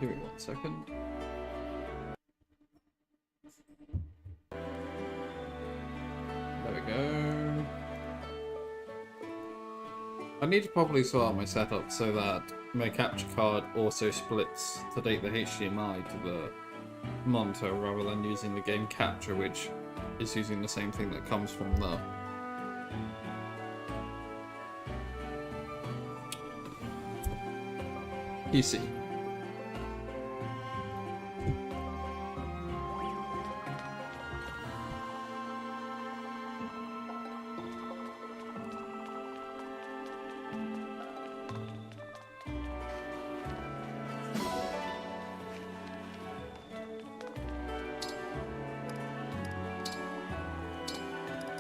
Give me 1 second. There we go. I need to properly sort out my setup so that my capture card also splits to take the HDMI to the monitor rather than using the game capture, which is using the same thing that comes from the PC.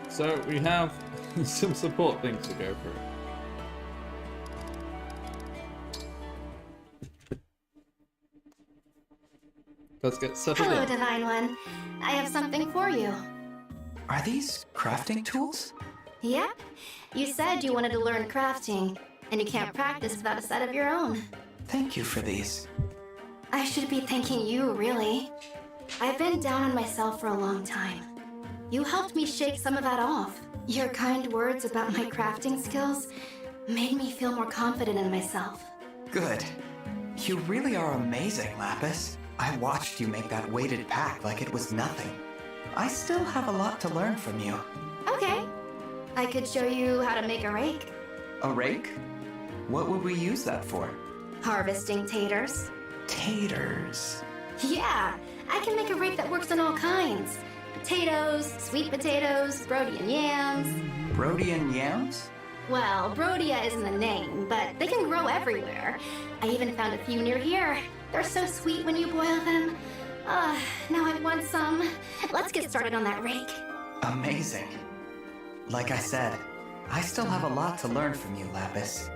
So we have some support things to go through. Let's get settled Hello, in. Divine One. I have something for you. Are these crafting tools? Yep. You said you wanted to learn crafting, and you can't practice without a set of your own. Thank you for these. I should be thanking you, really. I've been down on myself for a long time. You helped me shake some of that off. Your kind words about my crafting skills made me feel more confident in myself. Good. You really are amazing, Lapis. I watched you make that weighted pack like it was nothing. I still have a lot to learn from you. Okay. I could show you how to make a rake. A rake? What would we use that for? Harvesting taters. Taters. Yeah, I can make a rake that works on all kinds. Potatoes, sweet potatoes, Brodian yams. Brodian yams? Well, Brodia isn't the name, but they can grow everywhere. I even found a few near here. They're so sweet when you boil them. Now I want some. Let's get started on that rake. Amazing. Like I said, I still have a lot to learn from you, Lapis.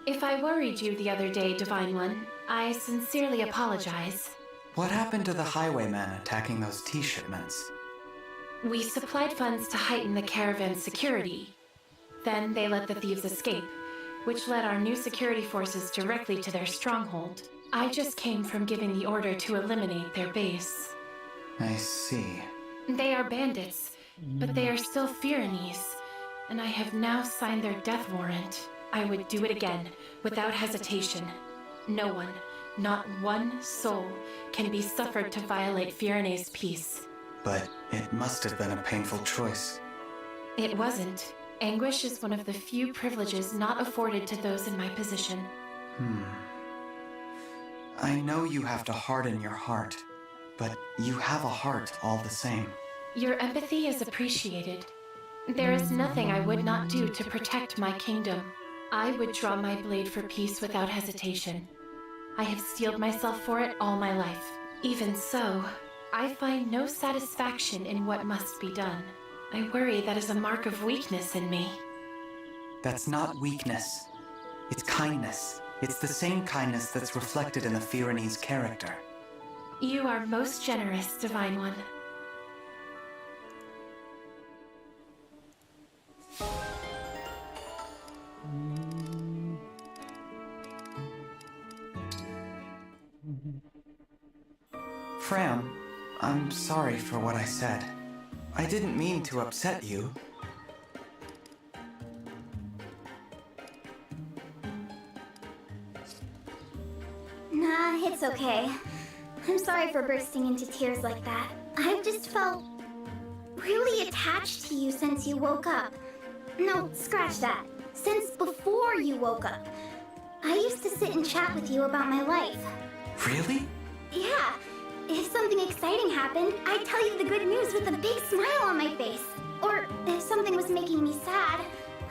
If I worried you the other day, Divine One, I sincerely apologize. What happened to the highwaymen attacking those tea shipments? We supplied funds to heighten the caravan's security. Then they let the thieves escape, which led our new security forces directly to their stronghold. I just came from giving the order to eliminate their base. I see. They are bandits, but they are still Firenese, and I have now signed their death warrant. I would do it again, without hesitation. No one, not one soul, can be suffered to violate Firene's peace. But it must have been a painful choice. It wasn't. Anguish is one of the few privileges not afforded to those in my position. I know you have to harden your heart, but you have a heart all the same. Your empathy is appreciated. There is nothing I would not do to protect my kingdom. I would draw my blade for peace without hesitation. I have steeled myself for it all my life. Even so, I find no satisfaction in what must be done. I worry that is a mark of weakness in me. That's not weakness. It's kindness. It's the same kindness that's reflected in the Firenese character. You are most generous, Divine One. Fram, I'm sorry for what I said. I didn't mean to upset you. Nah, it's okay. I'm sorry for bursting into tears like that. I've just felt really attached to you since you woke up. No, scratch that. Since before you woke up. I used to sit and chat with you about my life. Really? Yeah. If something exciting happened, I'd tell you the good news with a big smile on my face. Or if something was making me sad,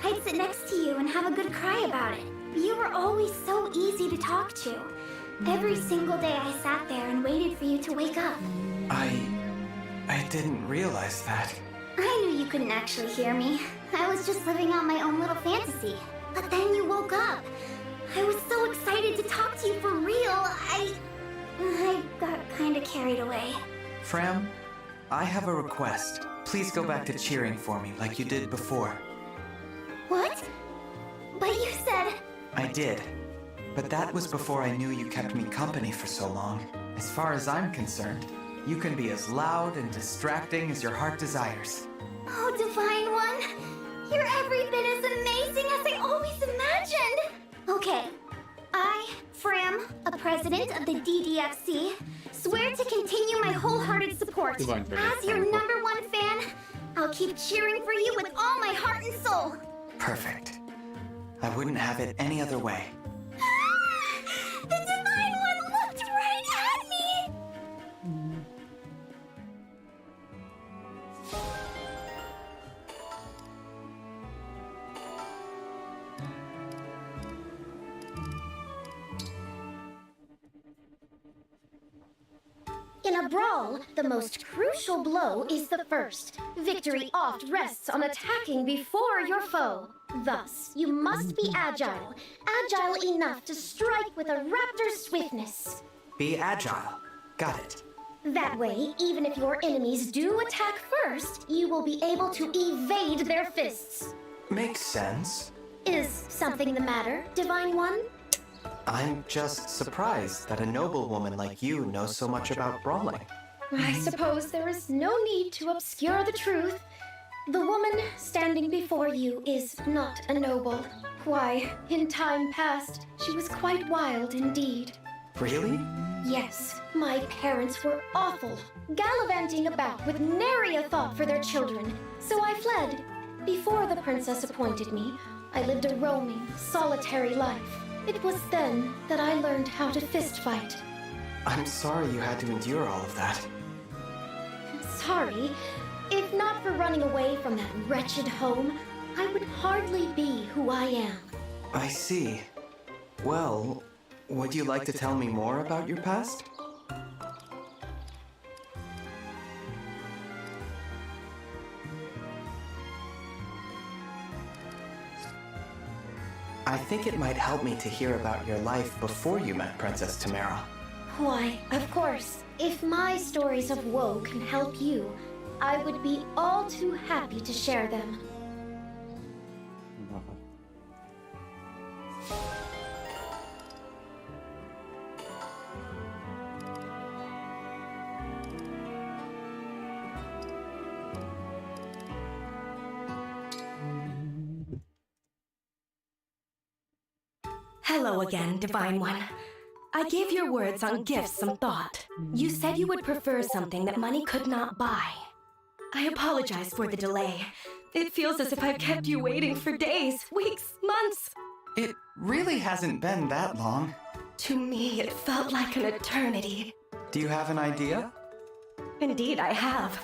I'd sit next to you and have a good cry about it. You were always so easy to talk to. Every single day I sat there and waited for you to wake up. I didn't realize that. I knew you couldn't actually hear me. I was just living out my own little fantasy. But then you woke up. I was so excited to talk to you for real. I got kinda carried away. Fram, I have a request. Please go back to cheering for me like you did before. What? But you said... I did. But that was before I knew you kept me company for so long. As far as I'm concerned, you can be as loud and distracting as your heart desires. Oh, Divine One, you're every bit as amazing as I always imagined! Okay, I, Fram, a president of the DDFC, swear to continue my wholehearted support. Divine Fram. As your #1 fan, I'll keep cheering for you with all my heart and soul. Perfect. I wouldn't have it any other way. The Divine One looked right at me! In a brawl, the most crucial blow is the first. Victory oft rests on attacking before your foe. Thus, you must be agile. Agile enough to strike with a raptor's swiftness. Be agile. Got it. That way, even if your enemies do attack first, you will be able to evade their fists. Makes sense. Is something the matter, Divine One? I'm just surprised that a noblewoman like you knows so much about brawling. I suppose there is no need to obscure the truth. The woman standing before you is not a noble. Why, in time past, she was quite wild indeed. Really? Yes, my parents were awful, gallivanting about with nary a thought for their children. So I fled. Before the princess appointed me, I lived a roaming, solitary life. It was then that I learned how to fist fight. I'm sorry you had to endure all of that. Sorry. If not for running away from that wretched home, I would hardly be who I am. I see. Well, would you like to tell me more about your past? I think it might help me to hear about your life before you met Princess Tamara. Why, of course. If my stories of woe can help you, I would be all too happy to share them. Hello again, Divine One. I gave your words on gifts some thought. You said you would prefer something that money could not buy. I apologize for the delay. It feels as if I've kept you waiting for days, weeks, months. It really hasn't been that long. To me, it felt like an eternity. Do you have an idea? Indeed, I have.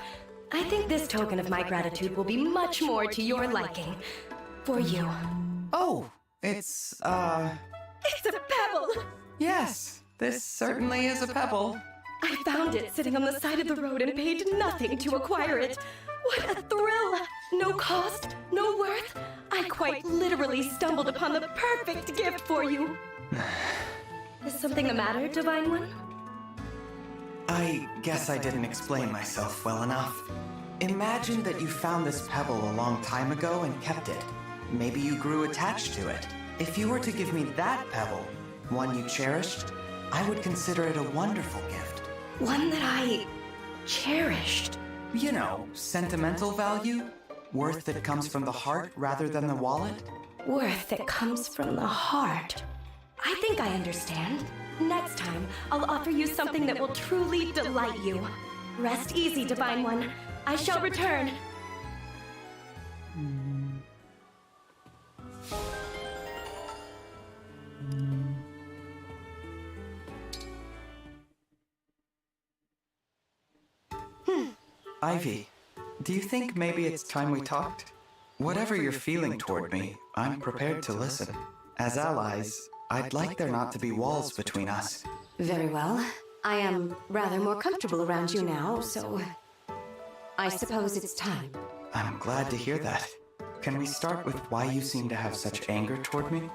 I think this token of my gratitude will be much more to your liking. For you. Oh, it's It's a pebble! yes, this certainly is a pebble. I found it sitting on the side of the road and paid nothing to acquire it. What a thrill! No cost, no worth. I quite literally stumbled upon the perfect gift for you. Is something the matter, Divine One? I guess I didn't explain myself well enough. Imagine that you found this pebble a long time ago and kept it. Maybe you grew attached to it. If you were to give me that pebble, one you cherished, I would consider it a wonderful gift. One that I cherished. You know, sentimental value? Worth that comes from the heart rather than the wallet? Worth that comes from the heart. I think I understand. Next time, I'll offer you something that will truly delight you. Rest easy, Divine One. I shall return. Ivy, do you think maybe it's time we talked? Whatever you're feeling toward me, I'm prepared to listen. As allies, I'd like there not to be walls between us. Very well. I am rather more comfortable around you now, so I suppose it's time. I'm glad to hear that. Can we start with why you seem to have such anger toward me?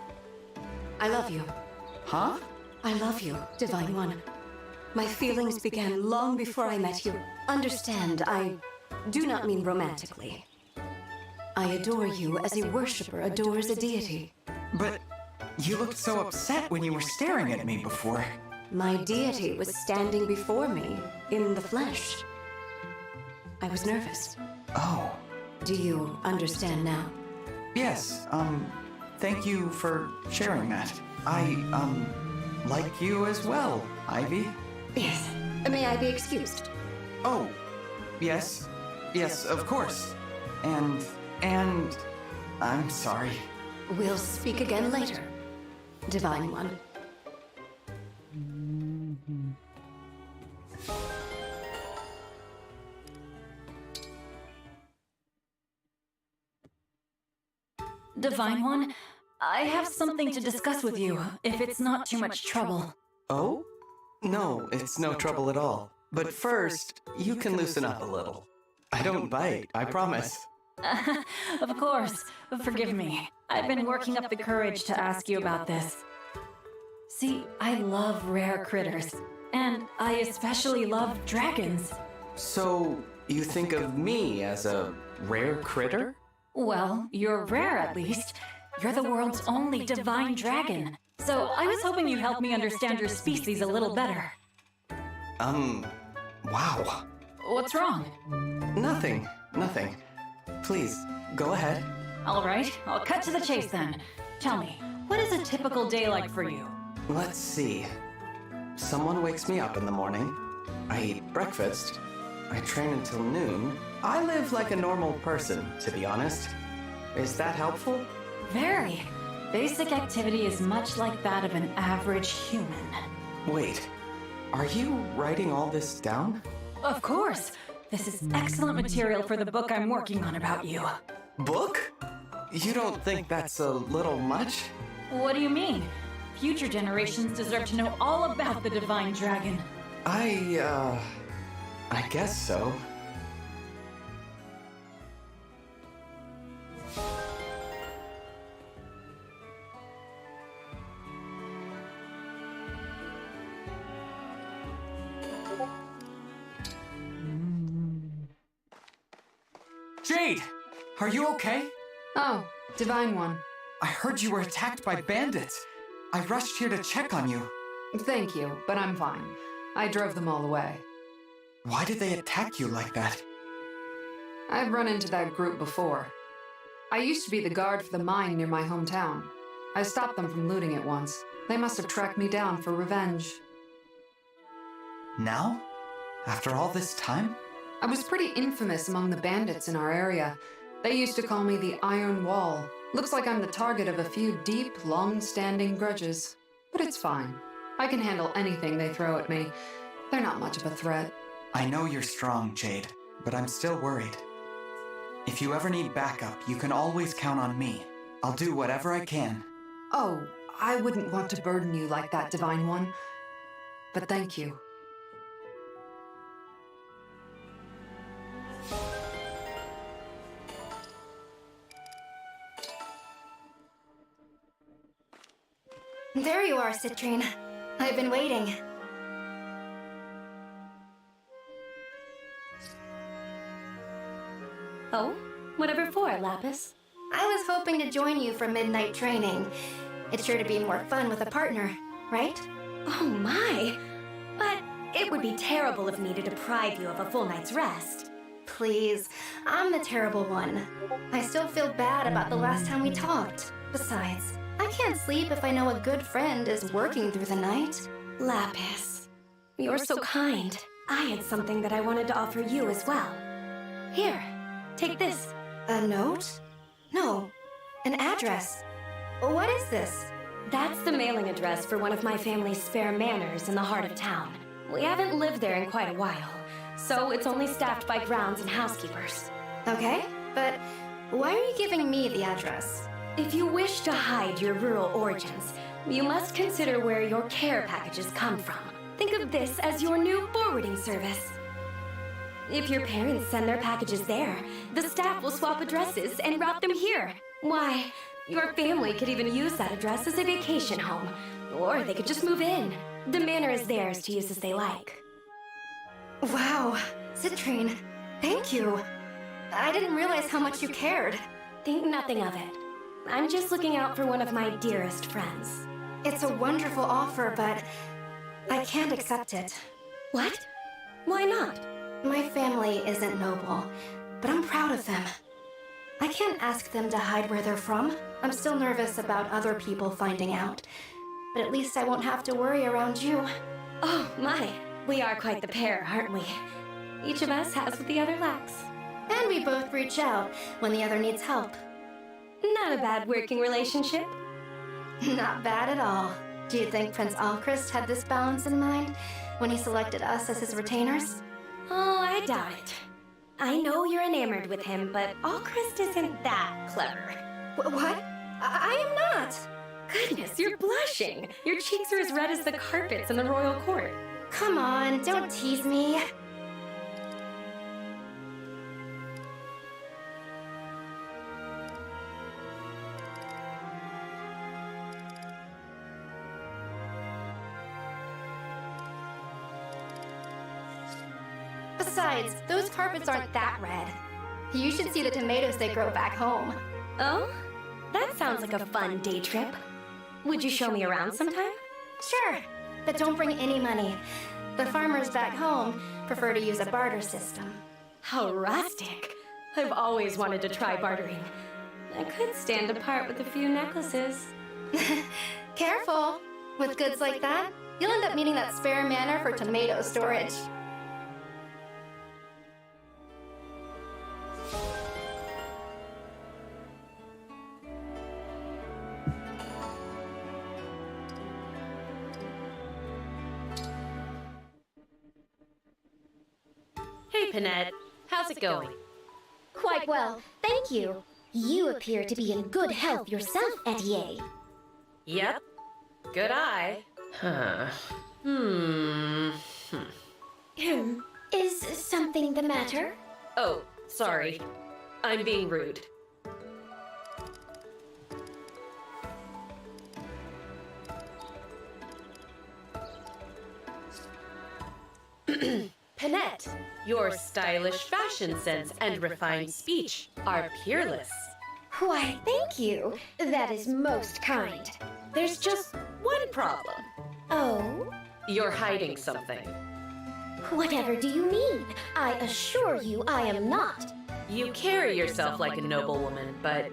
I love you. Huh? I love you, Divine One. My feelings began long before I met you. Understand, I do not mean romantically. I adore you as a worshipper adores a deity. But you looked so upset when you were staring at me before. My deity was standing before me, in the flesh. I was nervous. Oh. Do you understand now? Yes, thank you for sharing that. I, like you as well, Ivy. Yes. May I be excused? Oh, yes. Yes, of course. And, I'm sorry. We'll speak again later, Divine One. Divine One, I have something to discuss with you, if it's not too much trouble. Oh? No, it's no trouble at all. But first, you can loosen up a little. I don't bite, I promise. Of course. Forgive me. I've been working up the courage to ask you about this. See, I love rare critters, and I especially love dragons. So, you think of me as a rare critter? Well, you're rare at least. You're the world's only divine dragon. So I was hoping you'd help me understand your species a little better. Wow. What's wrong? Nothing. Please, go ahead. All right, I'll cut to the chase then. Tell me, what is a typical day like for you? Let's see. Someone wakes me up in the morning. I eat breakfast. I train until noon. I live like a normal person, to be honest. Is that helpful? Very. Basic activity is much like that of an average human. Wait, are you writing all this down? Of course. This is excellent material for the book I'm working on about you. Book? You don't think that's a little much? What do you mean? Future generations deserve to know all about the divine dragon. I guess so. Jade! Are you okay? Oh, Divine One. I heard you were attacked by bandits. I rushed here to check on you. Thank you, but I'm fine. I drove them all away. Why did they attack you like that? I've run into that group before. I used to be the guard for the mine near my hometown. I stopped them from looting it once. They must have tracked me down for revenge. Now? After all this time? I was pretty infamous among the bandits in our area. They used to call me the Iron Wall. Looks like I'm the target of a few deep, long-standing grudges. But it's fine. I can handle anything they throw at me. They're not much of a threat. I know you're strong, Jade, but I'm still worried. If you ever need backup, you can always count on me. I'll do whatever I can. Oh, I wouldn't want to burden you like that, Divine One. But thank you. There you are, Citrine. I've been waiting. Oh? Whatever for, Lapis? I was hoping to join you for midnight training. It's sure to be more fun with a partner, right? Oh my! But it would be terrible of me to deprive you of a full night's rest. Please, I'm the terrible one. I still feel bad about the last time we talked. Besides, I can't sleep if I know a good friend is working through the night. Lapis, you're so kind. I had something that I wanted to offer you as well. Here, take this. A note? No, an address. What is this? That's the mailing address for one of my family's spare manors in the heart of town. We haven't lived there in quite a while, so it's only staffed by grounds and housekeepers. Okay, but why are you giving me the address? If you wish to hide your rural origins, you must consider where your care packages come from. Think of this as your new forwarding service. If your parents send their packages there, the staff will swap addresses and route them here. Why, your family could even use that address as a vacation home, or they could just move in. The manor is theirs to use as they like. Wow, Citrine, thank you. I didn't realize how much you cared. Think nothing of it. I'm just looking out for one of my dearest friends. It's a wonderful offer, but I can't accept it. What? Why not? My family isn't noble, but I'm proud of them. I can't ask them to hide where they're from. I'm still nervous about other people finding out. But at least I won't have to worry around you. Oh my, we are quite the pair, aren't we? Each of us has what the other lacks. And we both reach out when the other needs help. Not a bad working relationship. Not bad at all. Do you think Prince Alchrist had this balance in mind when he selected us as his retainers? Oh, I doubt it. I know you're enamored with him, but Alchrist isn't that clever. What? I am not! Goodness, you're blushing! Your cheeks are as red as the carpets in the royal court. Come on, don't tease me. Besides, those carpets aren't that red. You should see the tomatoes they grow back home. Oh? That sounds like a fun day trip. Would you show me around sometime? Sure, but don't bring any money. The farmers back home prefer to use a barter system. How rustic. I've always wanted to try bartering. I could stand apart with a few necklaces. Careful! With goods like that, you'll end up needing that spare manor for tomato storage. Hey, Panette. How's it going? Quite well, thank you. You appear to be in good health yourself, Etier. Yep. Good eye. Huh. Is something the matter? Oh, sorry. I'm being rude. Panette, your stylish fashion sense and refined speech are peerless. Why, thank you. That is most kind. There's just one problem. Oh? You're hiding something. Whatever do you mean? I assure you I am not. You carry yourself like a noblewoman, but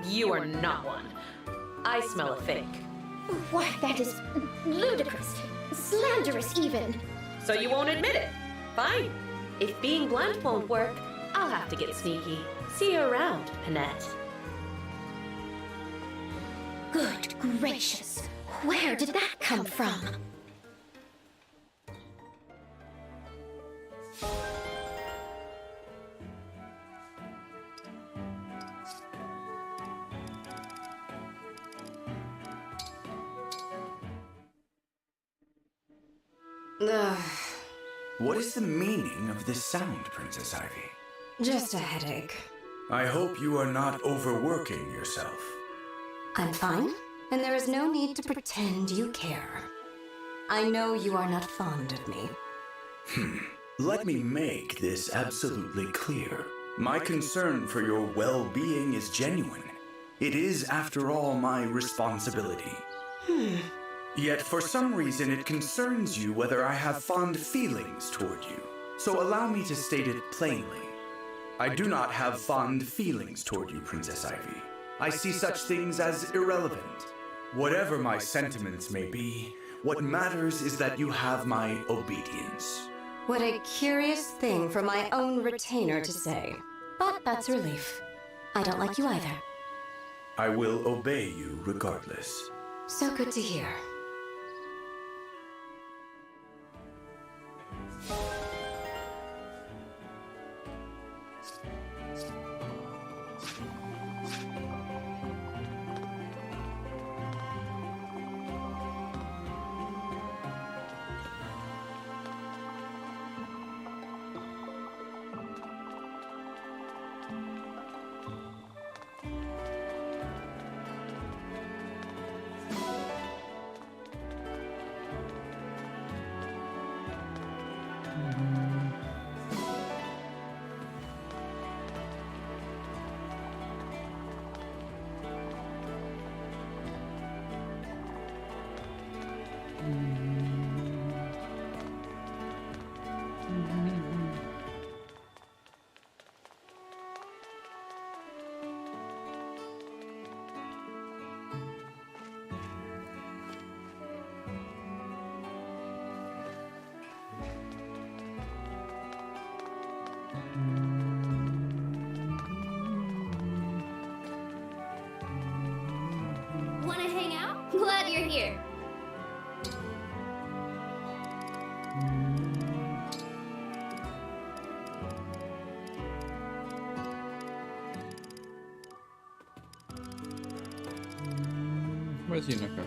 you are not one. I smell a fake. Why, that is ludicrous. Slanderous, even. So you won't admit it? Fine. If being blunt won't work, I'll have to get sneaky. See you around, Panette. Good gracious. Where did that come from? What is the meaning of this sound, Princess Ivy? Just a headache. I hope you are not overworking yourself. I'm fine, and there is no need to pretend you care. I know you are not fond of me. Let me make this absolutely clear. My concern for your well-being is genuine. It is, after all, my responsibility. Yet, for some reason, it concerns you whether I have fond feelings toward you. So allow me to state it plainly. I do not have fond feelings toward you, Princess Ivy. I see such things as irrelevant. Whatever my sentiments may be, what matters is that you have my obedience. What a curious thing for my own retainer to say. But that's relief. I don't like you either. I will obey you regardless. So good to hear. glad you're here. Where's Yunaka?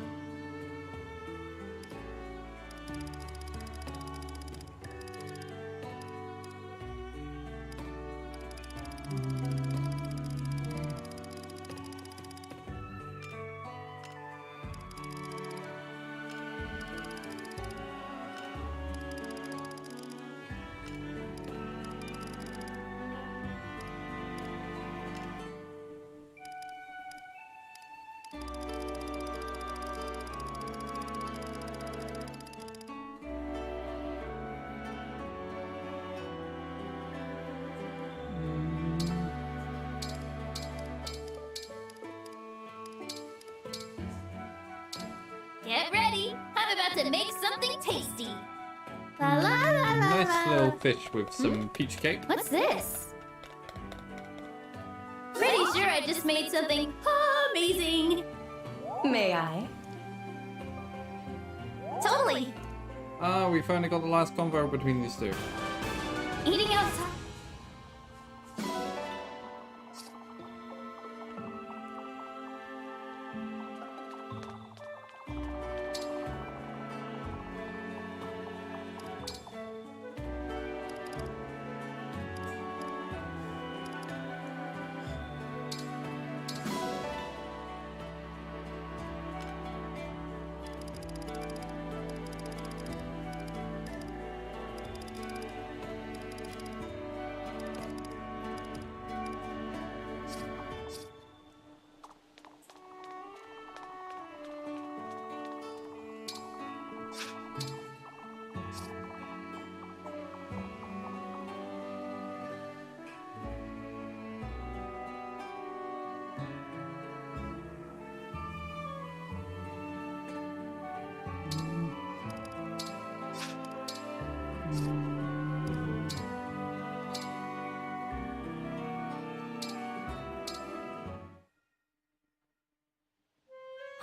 Get ready. I'm about to make something tasty. La la la la Nice la. little fish with some peach cake. What's this? Pretty sure I just made something amazing. May I? Totally. Ah, we finally got the last convo between these two. Eating outside.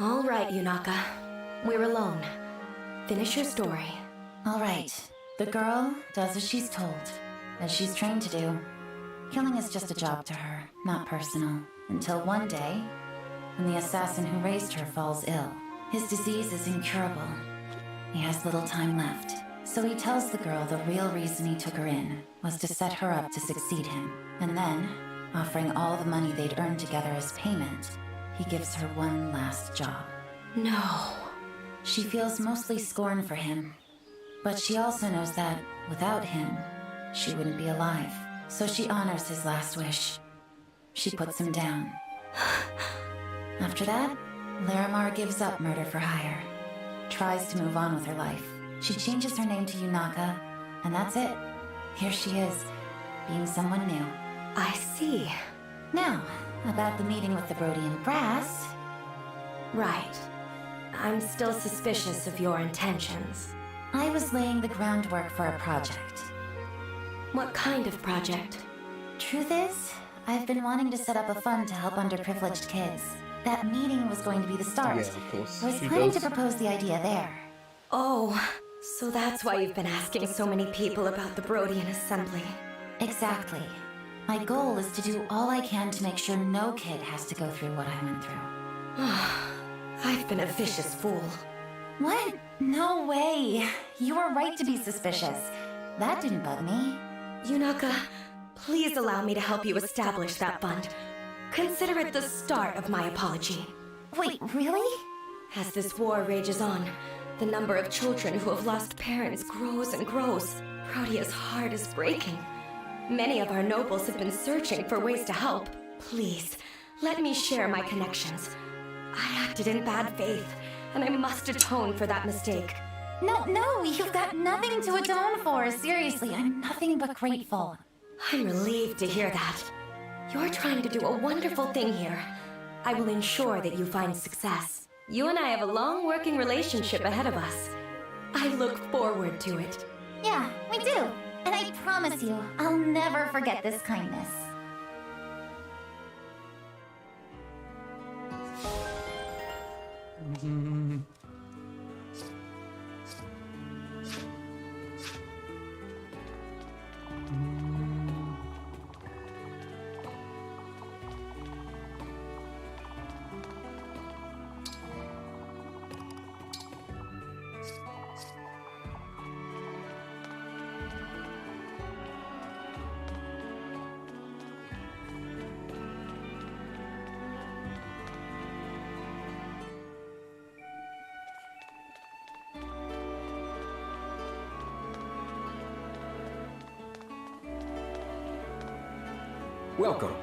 All right, Yunaka. We're alone. Finish your story. All right. The girl does as she's told, as she's trained to do. Killing is just a job to her, not personal. Until one day, when the assassin who raised her falls ill. His disease is incurable. He has little time left. So he tells the girl the real reason he took her in was to set her up to succeed him. And then, offering all the money they'd earned together as payment, he gives her one last job. No. She feels mostly scorn for him, but she also knows that, without him, she wouldn't be alive. So she honors his last wish. She puts him down. After that, Larimar gives up murder for hire. Tries to move on with her life. She changes her name to Yunaka, and that's it. Here she is, being someone new. I see. Now, about the meeting with the Brodian brass. Right. I'm still suspicious of your intentions. I was laying the groundwork for a project. What kind of project? Truth is, I've been wanting to set up a fund to help underprivileged kids. That meeting was going to be the start. Yeah, of course. I was She planning does. to propose the idea there. Oh, so that's why you've been asking so many people about the Brodian Assembly. Exactly. My goal is to do all I can to make sure no kid has to go through what I went through. I've been a vicious fool. What? No way. You were right to be suspicious. That didn't bug me. Yunaka, please allow me to help you establish that fund. Consider it the start of my apology. Wait, really? As this war rages on, the number of children who have lost parents grows and grows. Prodia's heart is breaking. Many of our nobles have been searching for ways to help. Please, let me share my connections. I acted in bad faith, and I must atone for that mistake. No, you've got nothing to atone for. Seriously, I'm nothing but grateful. I'm relieved to hear that. You're trying to do a wonderful thing here. I will ensure that you find success. You and I have a long working relationship ahead of us. I look forward to it. Yeah, we do. And I promise you, I'll never forget this kindness. Welcome.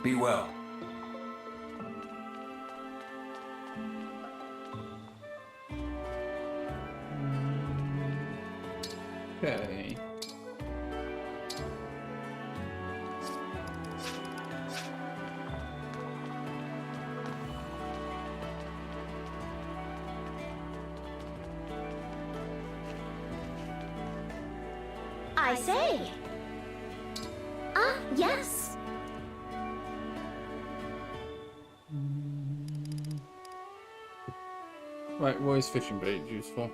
Be well. Okay. I say. Ah, yes. Right, what is fishing bait used for?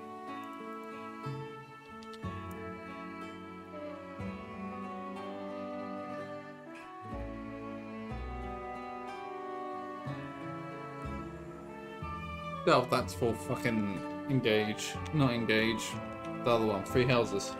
Oh, that's for fucking engage. Not engage. The other one. Three houses.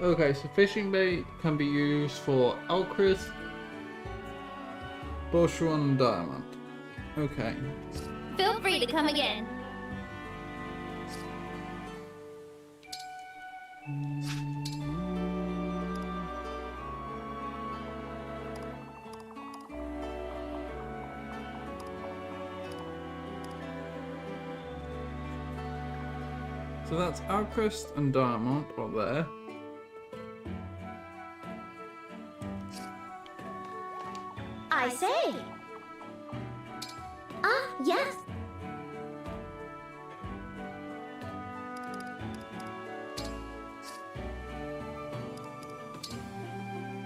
Okay, so fishing bait can be used for Alchrist, Bushron, and Diamond. Okay. Feel free to come again. So that's Alchrist and Diamond up there. I say. Ah, yes.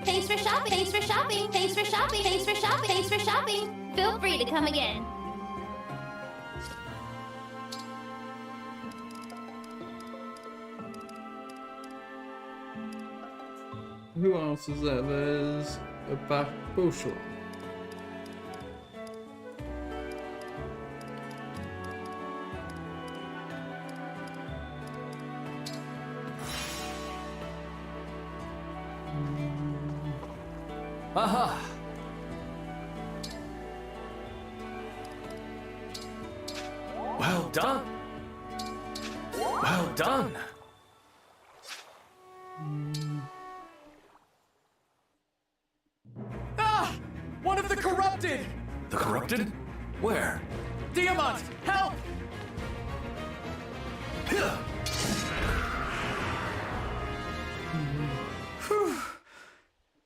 Thanks for shopping. Thanks for shopping. Thanks for shopping. Thanks for shopping. Thanks for shopping. Feel free to come again. Who else is there? There's a Bushron. Aha! Well done! Well done! Ah! One of the corrupted! The corrupted? Where? Diamant! Help! Whew.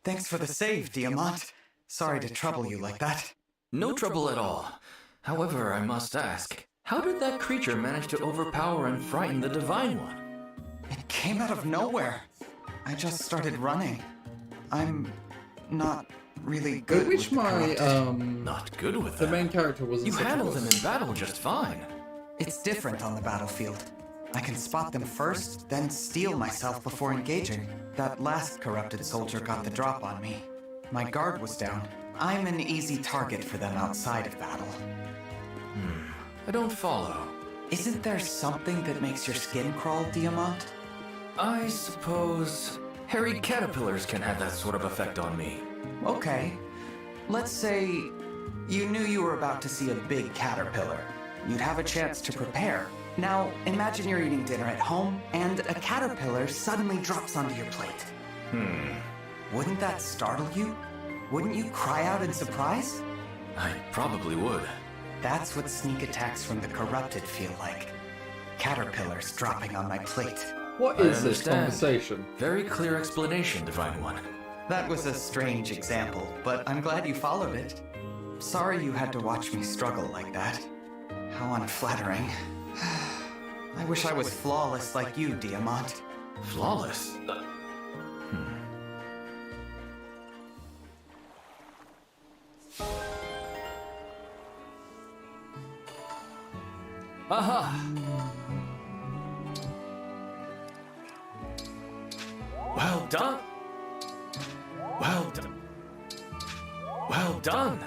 Thanks for the save, Diamant. Sorry to trouble you like that. No trouble at all. However, I must ask, how did that creature manage to overpower and frighten the Divine One? It came out of nowhere. I just started running. I'm not really good Which with the my corrupted. Not good with the them. main character wasn't. You such a handled boss. them in battle just fine. It's different on the battlefield. I can spot them first, then steal myself before engaging. That last corrupted soldier got the drop on me. My guard was down. I'm an easy target for them outside of battle. I don't follow. Isn't there something that makes your skin crawl, Diamant? I suppose hairy caterpillars can have that sort of effect on me. Okay. Let's say you knew you were about to see a big caterpillar. You'd have a chance to prepare. Now, imagine you're eating dinner at home, and a caterpillar suddenly drops onto your plate. Wouldn't that startle you? Wouldn't you cry out in surprise? I probably would. That's what sneak attacks from the corrupted feel like. Caterpillars dropping on my plate. What I is this understand. conversation? Very clear explanation, Divine One. That was a strange example, but I'm glad you followed it. Sorry you had to watch me struggle like that. How unflattering. I wish I was flawless like you, Diamant. Flawless? Aha! Well done! Well done! Well done!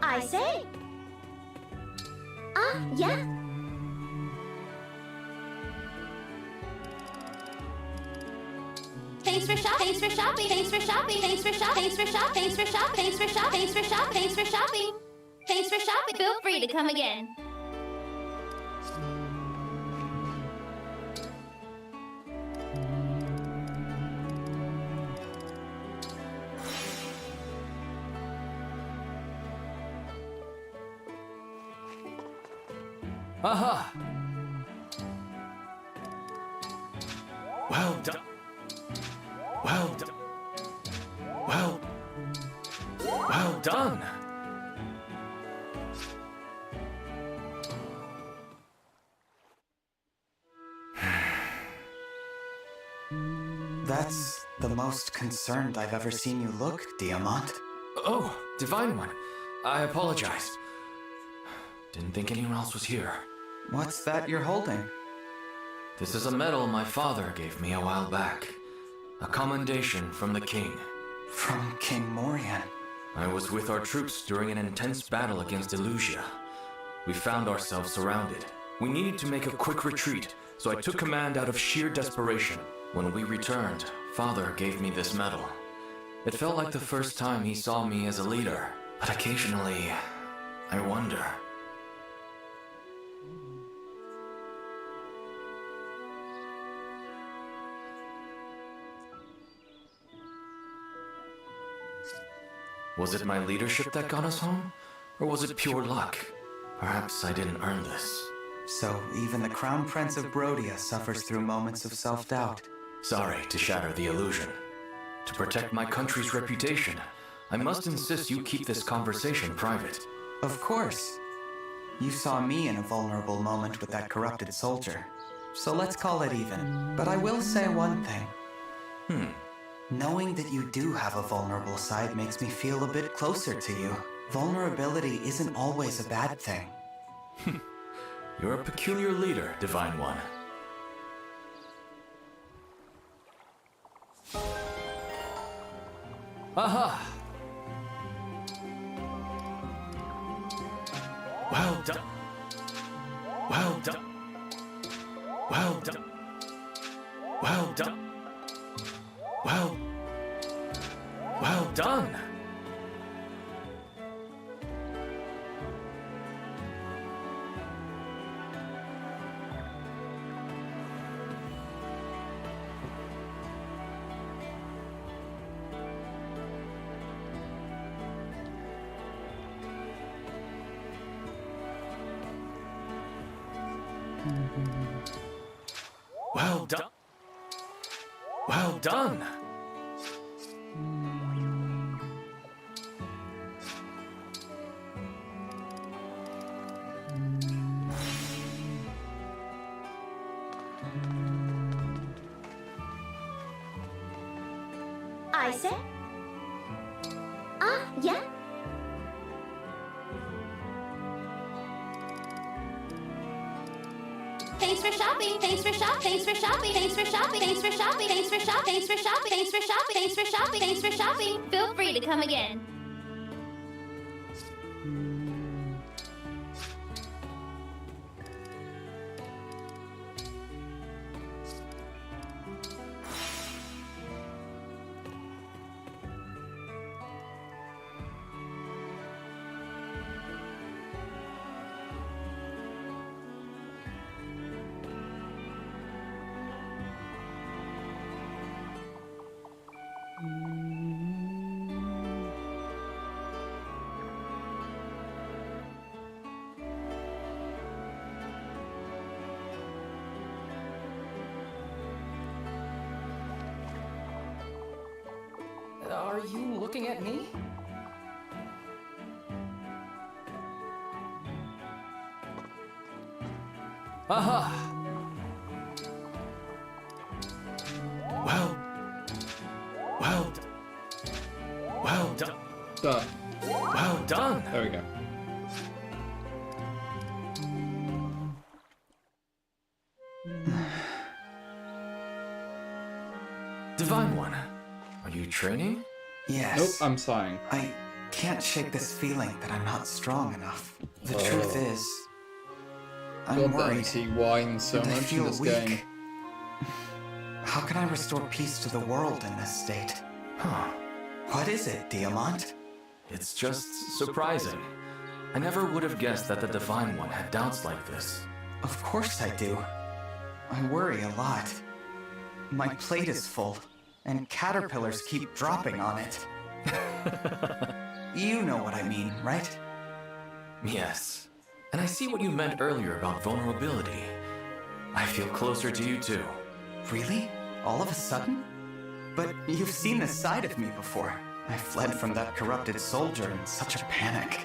I say. Yeah. Thanks for shopping. Thanks for shopping. Thanks for shopping. Thanks for shopping. Thanks for shopping. Thanks for shopping. Thanks for shopping. Thanks for shopping. Thanks for shopping. Thanks for shopping. Feel free to come again. Aha! Well done. Well done. Well done. That's the most concerned I've ever seen you look, Diamant. Oh, Divine One. I apologize. Didn't think anyone else was here. What's that you're holding? This is a medal my father gave me a while back. A commendation from the king. From King Morian. I was with our troops during an intense battle against Illusia. We found ourselves surrounded. We needed to make a quick retreat, so I took command out of sheer desperation. When we returned, Father gave me this medal. It felt like the first time he saw me as a leader, but occasionally, I wonder. Was it my leadership that got us home? Or was it pure luck? Perhaps I didn't earn this. So even the Crown Prince of Brodia suffers through moments of self-doubt. Sorry to shatter the illusion. To protect my country's reputation, I must insist you keep this conversation private. Of course. You saw me in a vulnerable moment with that corrupted soldier. So let's call it even. But I will say one thing. Knowing that you do have a vulnerable side makes me feel a bit closer to you. Vulnerability isn't always a bad thing. You're a peculiar leader, Divine One. Aha! Well done. Well done. Well done. Well done. Well done. Well done. Well done. I say. Yeah. Thanks for shopping. Thanks for shopping. Thanks for shopping. Thanks for shopping. Thanks for shopping. Thanks for shopping. Thanks for shopping. Thanks for shopping. Thanks for shopping. Thanks for shopping. Feel free to come again. Are you looking at me? Aha! Well done. Done. Well done. There we go. Divine One, are you training? Yes. Nope, I'm sighing. I can't shake this feeling that I'm not strong enough. The truth is, I'm God, worried. he whines so and I much feel in this weak. game. How can I restore peace to the world in this state? Huh. What is it, Diamant? It's just surprising. I never would have guessed that the Divine One had doubts like this. Of course I do. I worry a lot. My plate is full, and caterpillars keep dropping on it. You know what I mean, right? Yes. And I see what you meant earlier about vulnerability. I feel closer to you too. Really? All of a sudden? But you've seen this side of me before. I fled from that corrupted soldier in such a panic.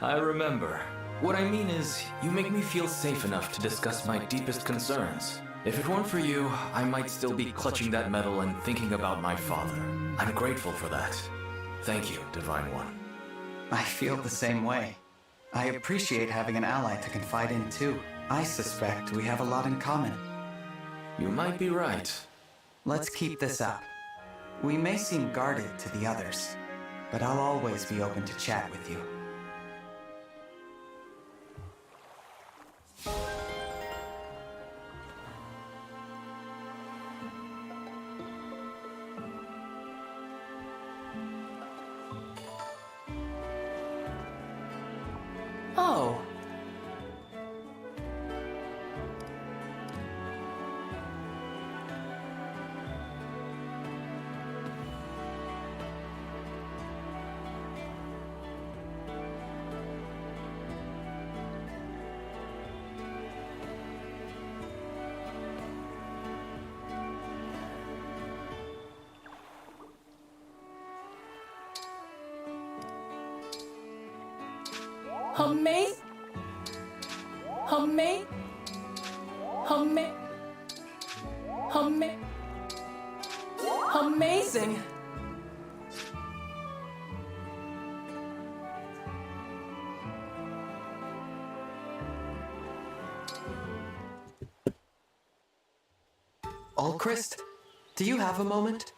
I remember. What I mean is, you make me feel safe enough to discuss my deepest concerns. If it weren't for you, I might still be clutching that medal and thinking about my father. I'm grateful for that. Thank you, Divine One. I feel the same way. I appreciate having an ally to confide in too. I suspect we have a lot in common. You might be right. Let's keep this up. We may seem guarded to the others, but I'll always be open to chat with you. Oh. Amazing. Amazing. Alchrist, do you have a moment?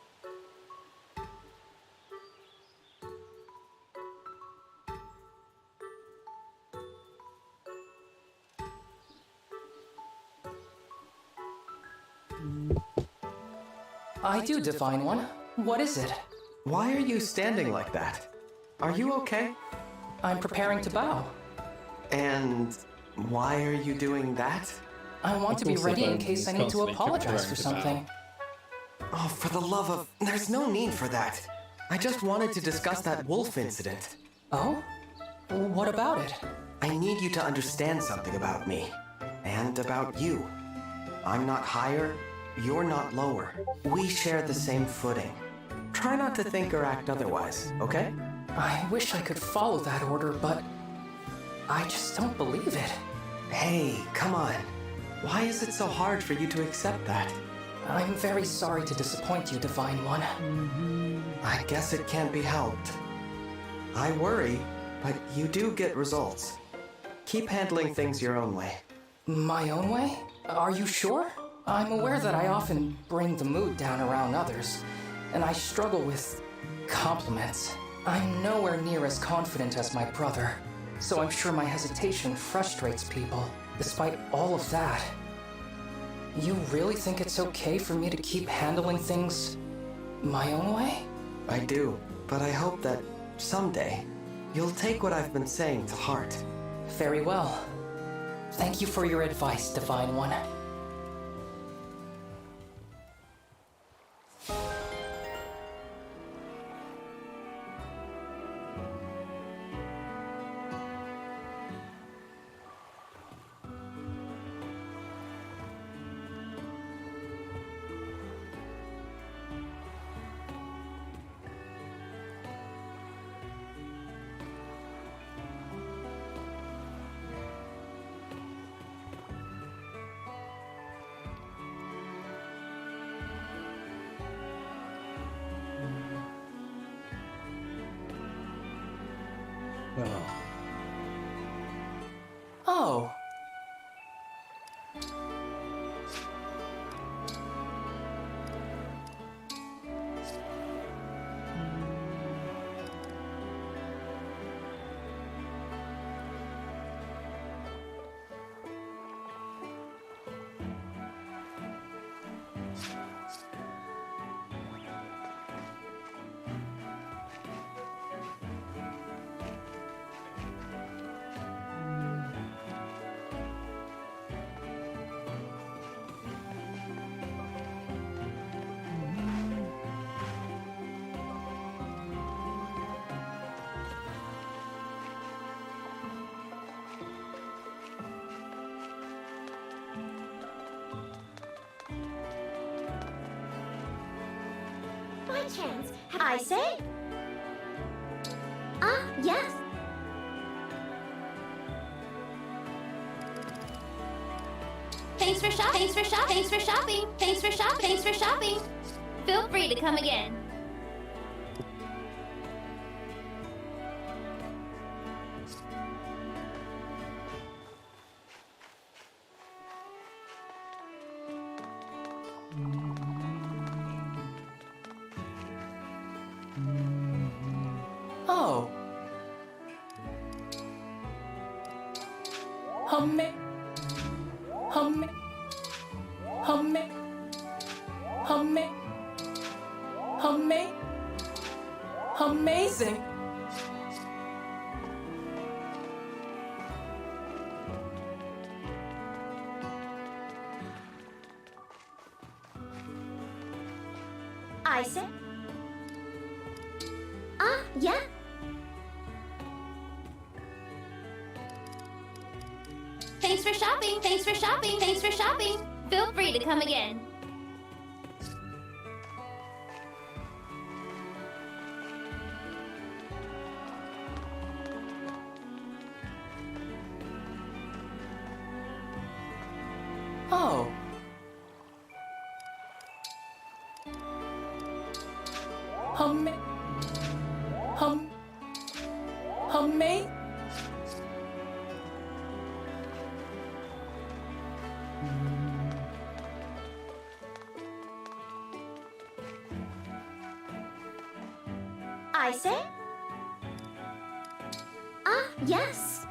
I do, Divine One. What is it? Why are you standing like that? Are you okay? I'm preparing to bow. And why are you doing that? I want to be ready in case I need to apologize for something. Oh, for the love of... There's no need for that. I just wanted to discuss that wolf incident. Oh? What about it? I need you to understand something about me. And about you. I'm not higher, you're not lower. We share the same footing. Try not to think or act otherwise, okay? I wish I could follow that order, but I just don't believe it. Hey, come on. Why is it so hard for you to accept that? I'm very sorry to disappoint you, Divine One. I guess it can't be helped. I worry, but you do get results. Keep handling things your own way. My own way? Are you sure? I'm aware that I often bring the mood down around others, and I struggle with compliments. I'm nowhere near as confident as my brother, so I'm sure my hesitation frustrates people. Despite all of that, you really think it's okay for me to keep handling things my own way? I do, but I hope that someday you'll take what I've been saying to heart. Very well. Thank you for your advice, Divine One. Oh. By chance, I say? Ah, yes. Thanks for shopping. Thanks for shopping. Thanks for shopping. Thanks for shopping. Thanks for shopping. Feel free to come again. Oh. Humming. Humming. Humming. Humming. Humming. Amazing. I say? Ah, yeah. Thanks for shopping. Thanks for shopping. Thanks for shopping. Feel free to come again. Oh. Humming. Humming. I say? Ah, yes.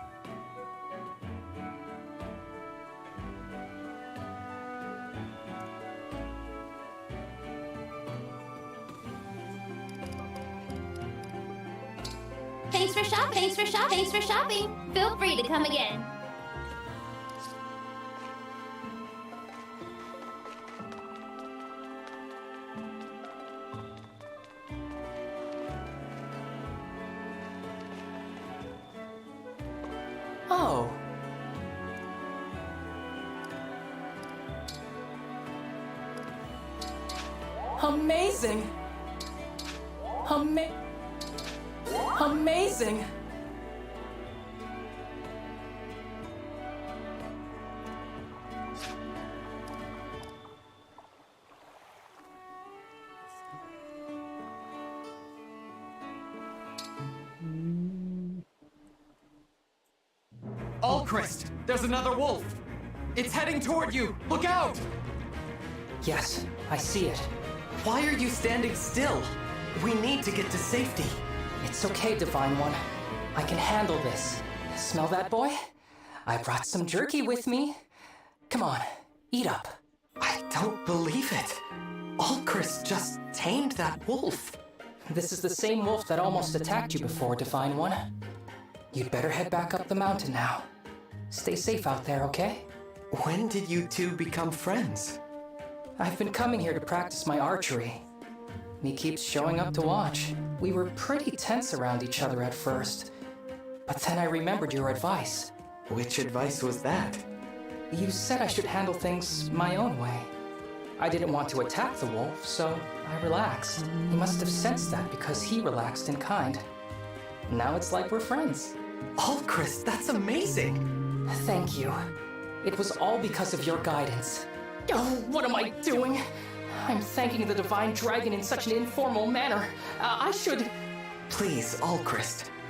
Thanks for shopping. Thanks for shopping. Thanks for shopping. Feel free to come again. Oh. Amazing. Amazing. Alchrist, there's another wolf. It's heading toward you. Look out! Yes, I see it. Why are you standing still? We need to get to safety. It's okay, Divine One. I can handle this. Smell that, boy? I brought some jerky with me. Come on, eat up. I don't believe it. Alchrist just tamed that wolf. This is the same wolf that almost attacked you before, Divine One. You'd better head back up the mountain now. Stay safe out there, okay? When did you two become friends? I've been coming here to practice my archery. He keeps showing up to watch. We were pretty tense around each other at first, but then I remembered your advice. Which advice was that? You said I should handle things my own way. I didn't want to attack the wolf, so I relaxed. He must have sensed that because he relaxed in kind. Now it's like we're friends. Alchrist, that's amazing! Thank you. It was all because of your guidance. Oh, what am I doing? I'm thanking the Divine Dragon in such an informal manner. I should... Please, Alchrist.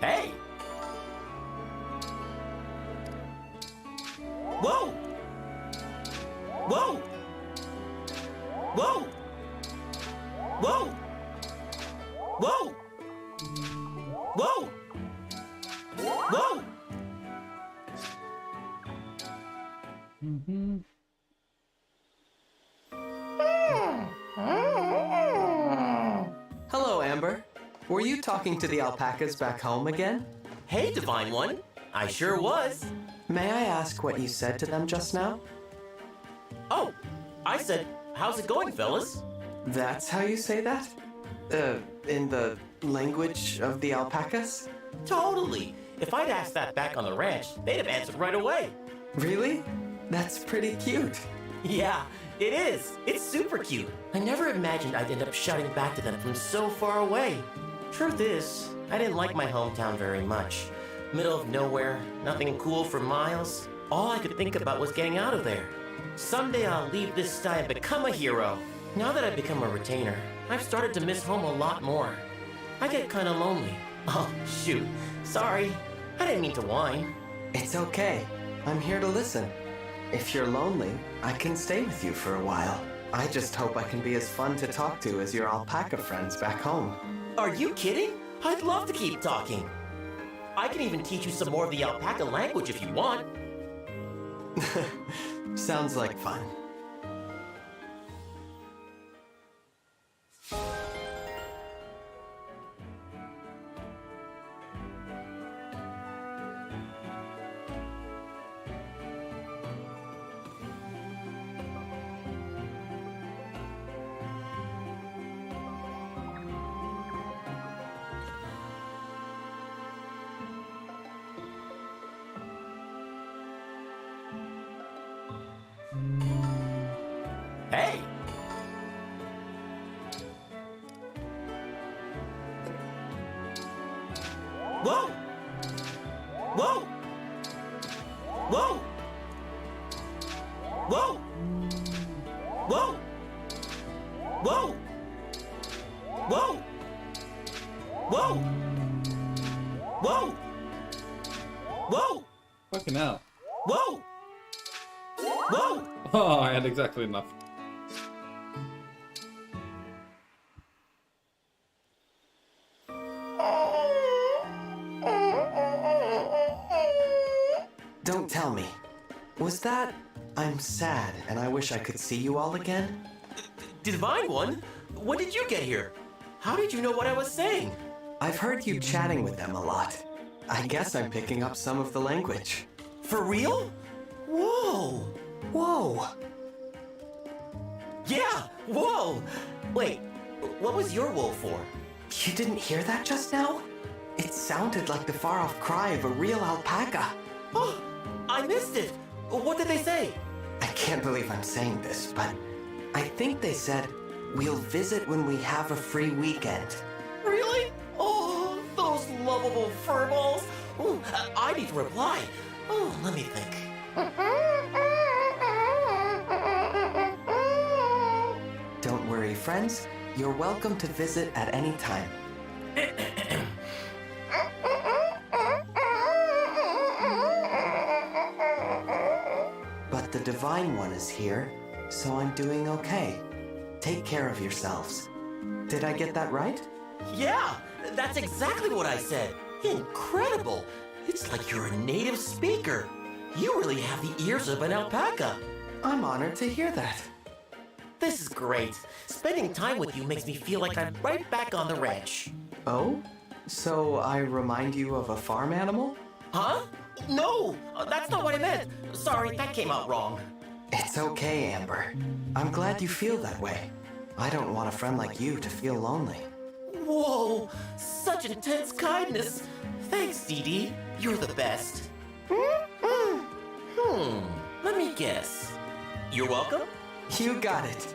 Hey! Whoa! Whoa! Whoa! Whoa! Whoa! Whoa! Whoa! Hello, Amber. Were you talking to the alpacas back home again? Hey, Divine One. I sure was. May I ask what you said to them just now? Oh, I said, how's it going, fellas? That's how you say that? In the language of the alpacas? Totally. If I'd asked that back on the ranch, they'd have answered right away. Really? That's pretty cute. Yeah, it is. It's super cute. I never imagined I'd end up shouting back to them from so far away. Truth is, I didn't like my hometown very much. Middle of nowhere, nothing cool for miles. All I could think about was getting out of there. Someday I'll leave this sty and become a hero. Now that I've become a retainer, I've started to miss home a lot more. I get kinda lonely. Oh, shoot. Sorry. I didn't mean to whine. It's okay. I'm here to listen. If you're lonely, I can stay with you for a while. I just hope I can be as fun to talk to as your alpaca friends back home. Are you kidding? I'd love to keep talking. I can even teach you some more of the alpaca language if you want. Sounds like fun. Hey! Whoa! Whoa! Whoa! Whoa! Whoa! Whoa! Whoa! Whoa! Whoa! Whoa! Fucking hell. Whoa! Whoa! Oh, I had exactly enough. Don't tell me. Was that, I'm sad and I wish I could see you all again? Divine One? When did you get here? How did you know what I was saying? I've heard you chatting with them a lot. I guess I'm picking up some of the language. For real? Whoa! Whoa! Yeah! Whoa! Wait, what was your whoa for? You didn't hear that just now? It sounded like the far-off cry of a real alpaca. Oh, I missed it! What did they say? I can't believe I'm saying this, but I think they said, we'll visit when we have a free weekend. Really? Oh, those lovable furballs! Ooh, I need to reply. Oh, let me think. Don't worry, friends. You're welcome to visit at any time. But the Divine One is here, so I'm doing okay. Take care of yourselves. Did I get that right? Yeah, that's exactly what I said. Incredible! It's like you're a native speaker. You really have the ears of an alpaca. I'm honored to hear that. This is great. Spending time with you makes me feel like I'm right back on the ranch. Oh? So I remind you of a farm animal? Huh? No! That's not what I meant. Sorry, that came out wrong. It's okay, Amber. I'm glad you feel that way. I don't want a friend like you to feel lonely. Whoa! Such intense kindness! Thanks, Dee Dee. You're the best. Let me guess. You're welcome? You got it.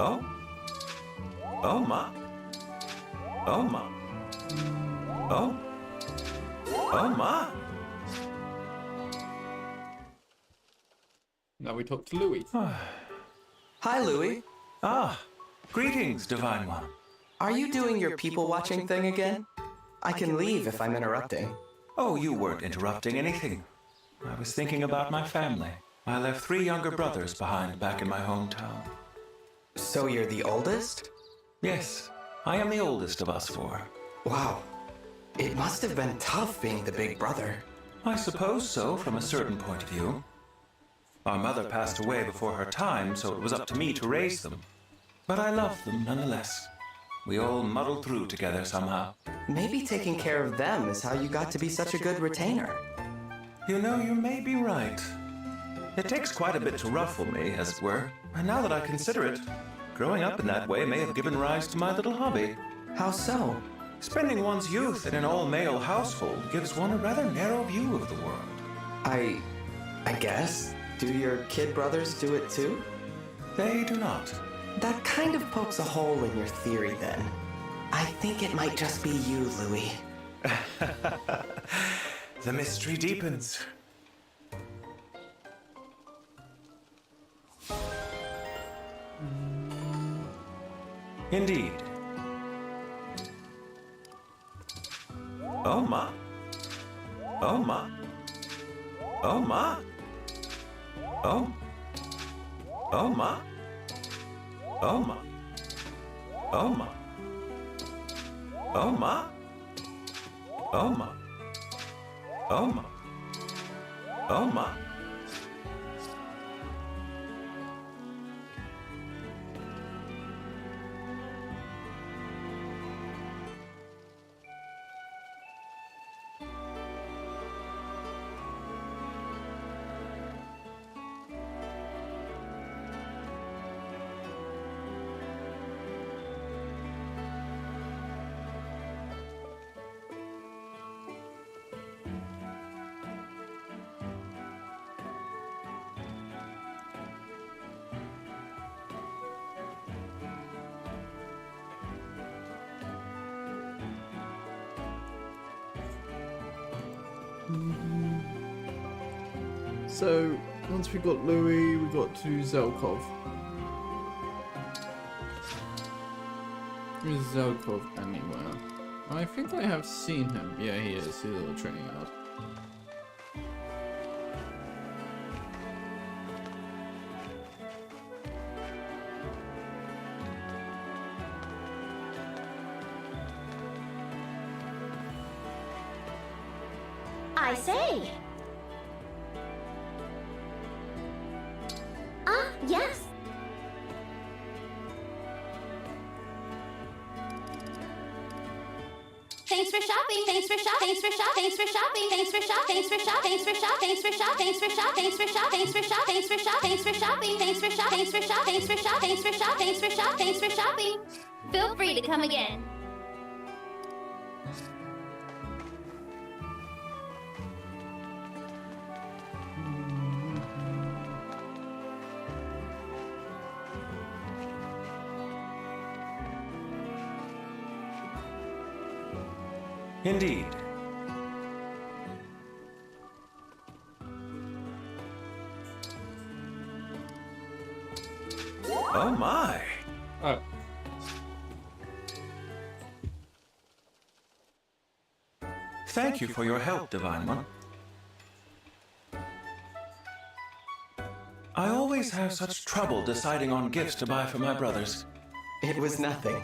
Oh? Oh my. Oh my. Oh? Oh my. Now we talk to Louis. Hi, Louis. Ah, greetings, Divine One. Are you doing your people-watching thing again? I can leave if I'm interrupting. Oh, you weren't interrupting anything. I was thinking about my family. I left 3 younger brothers behind back in my hometown. So you're the oldest? Yes, I am the oldest of us 4. Wow. It must have been tough being the big brother. I suppose so, from a certain point of view. Our mother passed away before her time, so it was up to me to raise them. But I loved them nonetheless. We all muddled through together somehow. Maybe taking care of them is how you got to be such a good retainer. You know, you may be right. It takes quite a bit to ruffle me, as it were. And now that I consider it, growing up in that way may have given rise to my little hobby. How so? Spending one's youth in an all-male household gives one a rather narrow view of the world. I guess. Do your kid brothers do it too? They do not. That kind of pokes a hole in your theory then. I think it might just be you, Louis. The mystery deepens. Indeed. Oh my. Oh my. Oh my. Oh. Oh my. Oh my. Oh my. Oh my. Oh my. Oh my. Oh my. So, once we got Louis, we got to Zelkov. Is Zelkov anywhere? I think I have seen him. Yeah, he is. He's a little training yard. I say. Ah, yes. Thanks for shopping. Thanks for shopping. Thanks for shopping. Thanks for shopping. Thanks for shopping. Thanks for shopping. Thanks for shopping. Thanks for shopping. Thanks for shopping. Thanks for shopping. Thanks for shopping. Thanks for shopping. Thanks for shopping. Thanks for shopping. Thanks for shopping. Thanks for shopping. Thanks for shopping. Thanks for shopping. Thanks for shopping. Feel free to come again. Indeed. Oh my! Oh. Thank you for your help, Divine One. I always have such trouble deciding on gifts to buy for my brothers. It was nothing.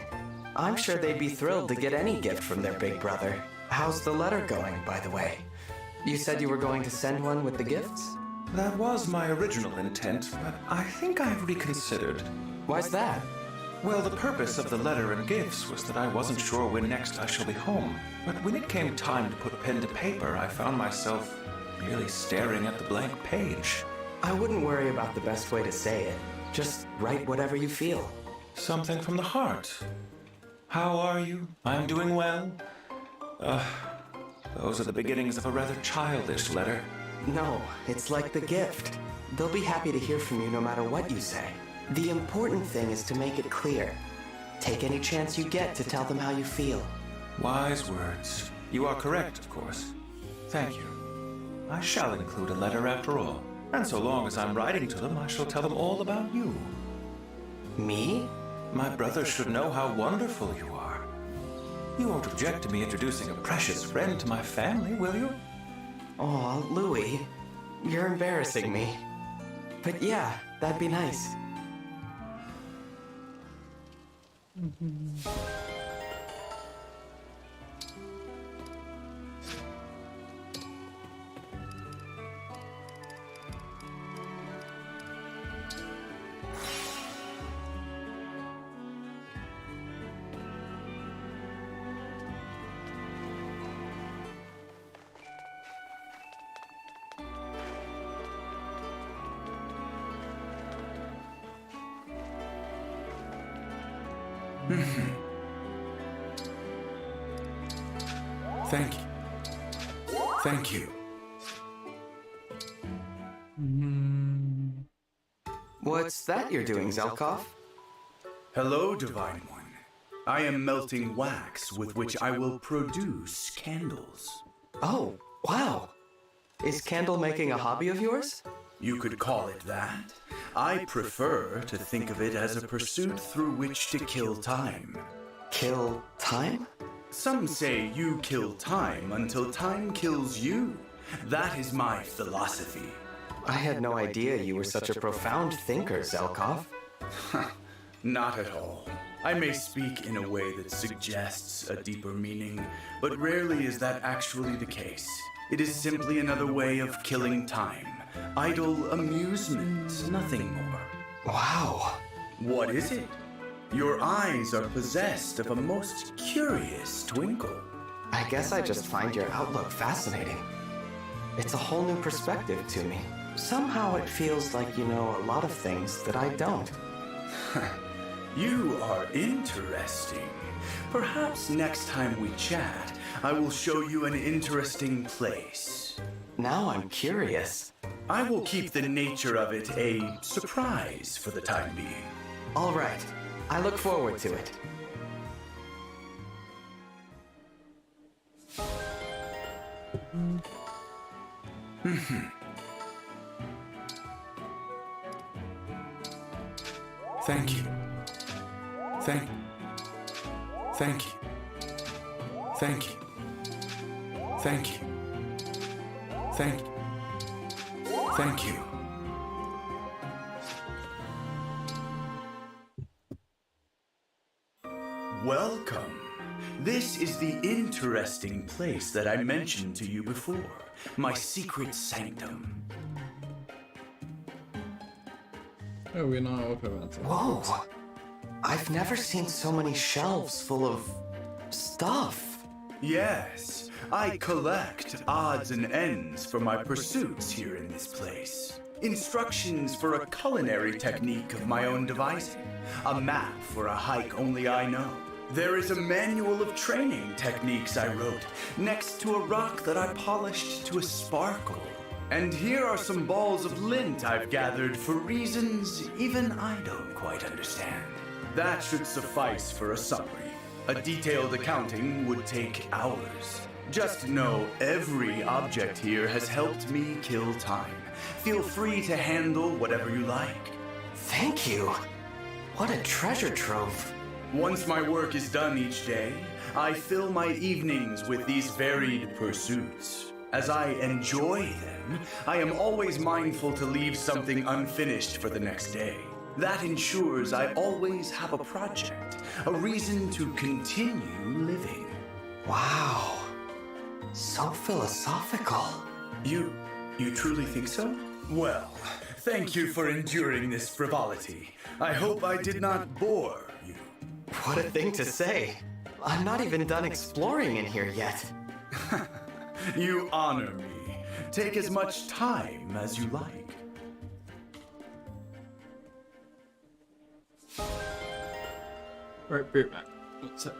I'm sure they'd be thrilled to get any gift from their big brother. How's the letter going, by the way? You said you were going to send one with the gifts? That was my original intent, but I think I've reconsidered. Why's that? Well, the purpose of the letter and gifts was that I wasn't sure when next I shall be home. But when it came time to put pen to paper, I found myself merely staring at the blank page. I wouldn't worry about the best way to say it. Just write whatever you feel. Something from the heart. How are you? I'm doing well. Those are the beginnings of a rather childish letter. No, it's like the gift. They'll be happy to hear from you no matter what you say. The important thing is to make it clear. Take any chance you get to tell them how you feel. Wise words. You are correct, of course. Thank you. I shall include a letter after all. And so long as I'm writing to them, I shall tell them all about you. Me? My brother should know how wonderful you are. You won't object to me introducing a precious friend to my family, will you? Aw, Louis. You're embarrassing me. But yeah, that'd be nice. Thank you. Thank you. What's that you're doing, Zelkov? Hello, Divine One. I am melting wax with which I will produce candles. Oh, wow. Is candle making a hobby of yours? You could call it that. I prefer to think of it as a pursuit through which to kill time. Kill time? Some say you kill time until time kills you. That is my philosophy. I had no idea you were such a profound thinker, Zelkov. Not at all. I may speak in a way that suggests a deeper meaning, but rarely is that actually the case. It is simply another way of killing time. Idle amusement, nothing more. Wow. What is it? Your eyes are possessed of a most curious twinkle. I guess I just find your outlook fascinating. It's a whole new perspective to me. Somehow it feels like you know a lot of things that I don't. You are interesting. Perhaps next time we chat, I will show you an interesting place. Now I'm curious. I will keep the nature of it a surprise for the time being. All right. I look forward to it. Thank you. Thank you. Thank you. Thank you. Thank you. Thank you. Thank you. Welcome. This is the interesting place that I mentioned to you before. My secret sanctum. Oh, we're not open about it. Whoa! I've never seen so many shelves full of stuff. Yes, I collect odds and ends for my pursuits here in this place. Instructions for a culinary technique of my own devising. A map for a hike only I know. There is a manual of training techniques I wrote next to a rock that I polished to a sparkle. And here are some balls of lint I've gathered for reasons even I don't quite understand. That should suffice for a summary. A detailed accounting would take hours. Just know every object here has helped me kill time. Feel free to handle whatever you like. Thank you. What a treasure trove. Once my work is done each day, I fill my evenings with these varied pursuits. As I enjoy them, I am always mindful to leave something unfinished for the next day. That ensures I always have a project, a reason to continue living. Wow. So philosophical. You truly think so? Well, thank you for enduring this frivolity. I hope I did not bore you. What a thing to say. I'm not even done exploring in here yet. You honor me. Take as much time as you like. Right, be right back. What's up?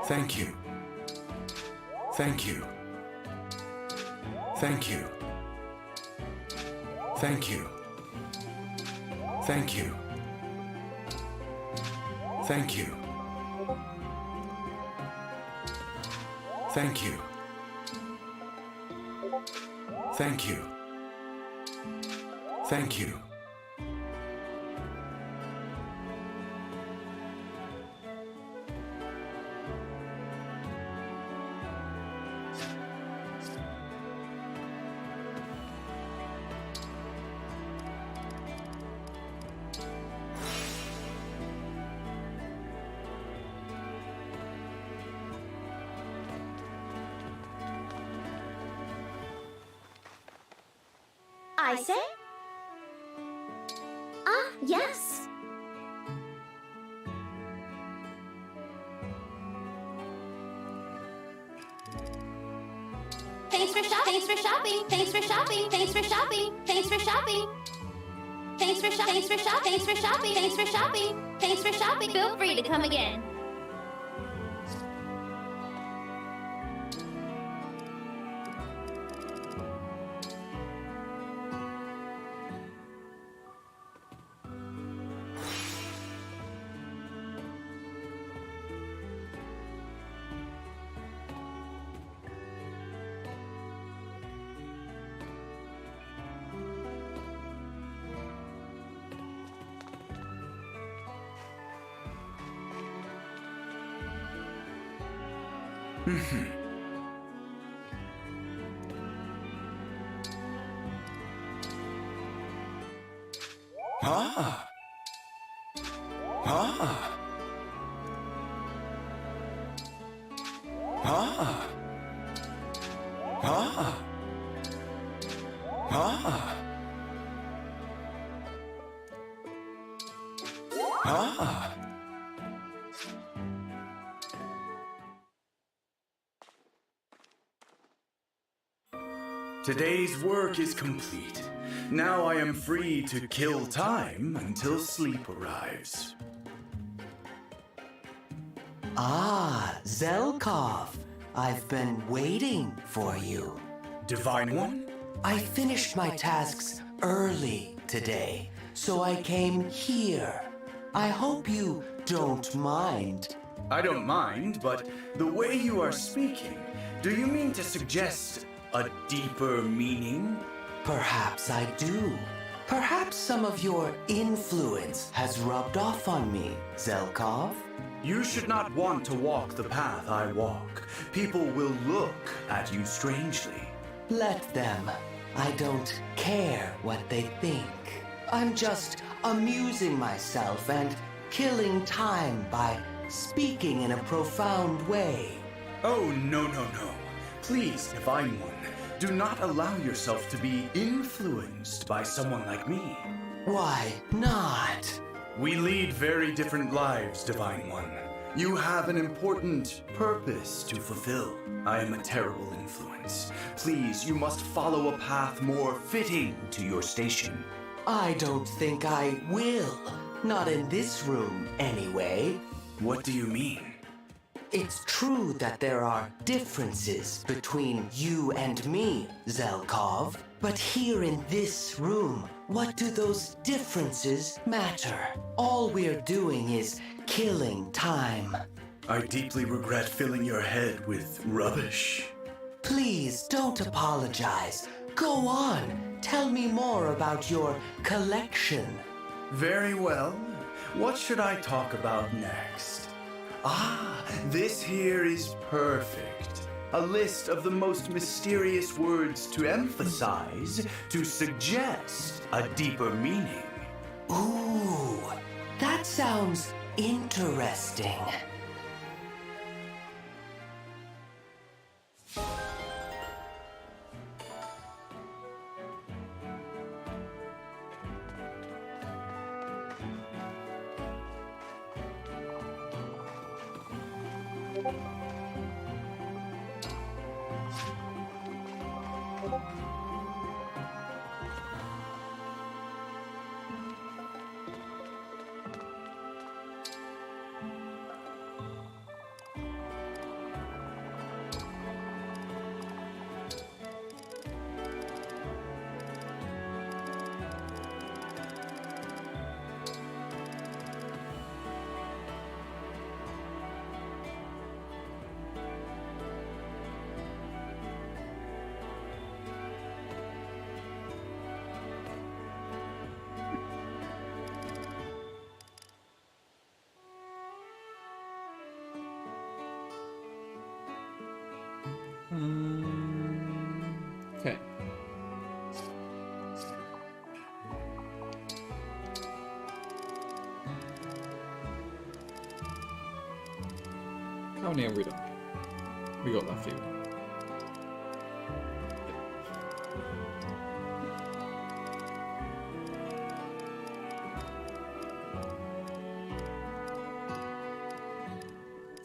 Thank you. Thank you. Thank you. Thank you. Thank you. Thank you. Thank you. Thank you. Thank you. I say? Ah, yes. Thanks for shopping. Thanks for shopping. Thanks for shopping. Thanks for shopping. Thanks for shopping. Thanks for shopping. Thanks for shopping. Thanks for shopping. Thanks for shopping. Thanks for shopping. Feel free to come again. Ah. Ah. Ah. Ah. Ah. Ah. Today's work is complete. Now I am free to kill time until sleep arrives. Ah, Zelkov. I've been waiting for you. Divine One? I finished my tasks early today, so I came here. I hope you don't mind. I don't mind, but the way you are speaking, do you mean to suggest a deeper meaning? Perhaps I do. Perhaps some of your influence has rubbed off on me, Zelkov. You should not want to walk the path I walk. People will look at you strangely. Let them. I don't care what they think. I'm just amusing myself and killing time by speaking in a profound way. Oh, no. Please, Divine One, do not allow yourself to be influenced by someone like me. Why not? We lead very different lives, Divine One. You have an important purpose to fulfill. I am a terrible influence. Please, you must follow a path more fitting to your station. I don't think I will. Not in this room, anyway. What do you mean? It's true that there are differences between you and me, Zelkov. But here in this room, what do those differences matter? All we're doing is killing time. I deeply regret filling your head with rubbish. Please don't apologize. Go on. Tell me more about your collection. Very well. What should I talk about next? Ah, this here is perfect. A list of the most mysterious words to emphasize, to suggest a deeper meaning. Ooh, that sounds interesting. Okay. How many have we done? We got left here.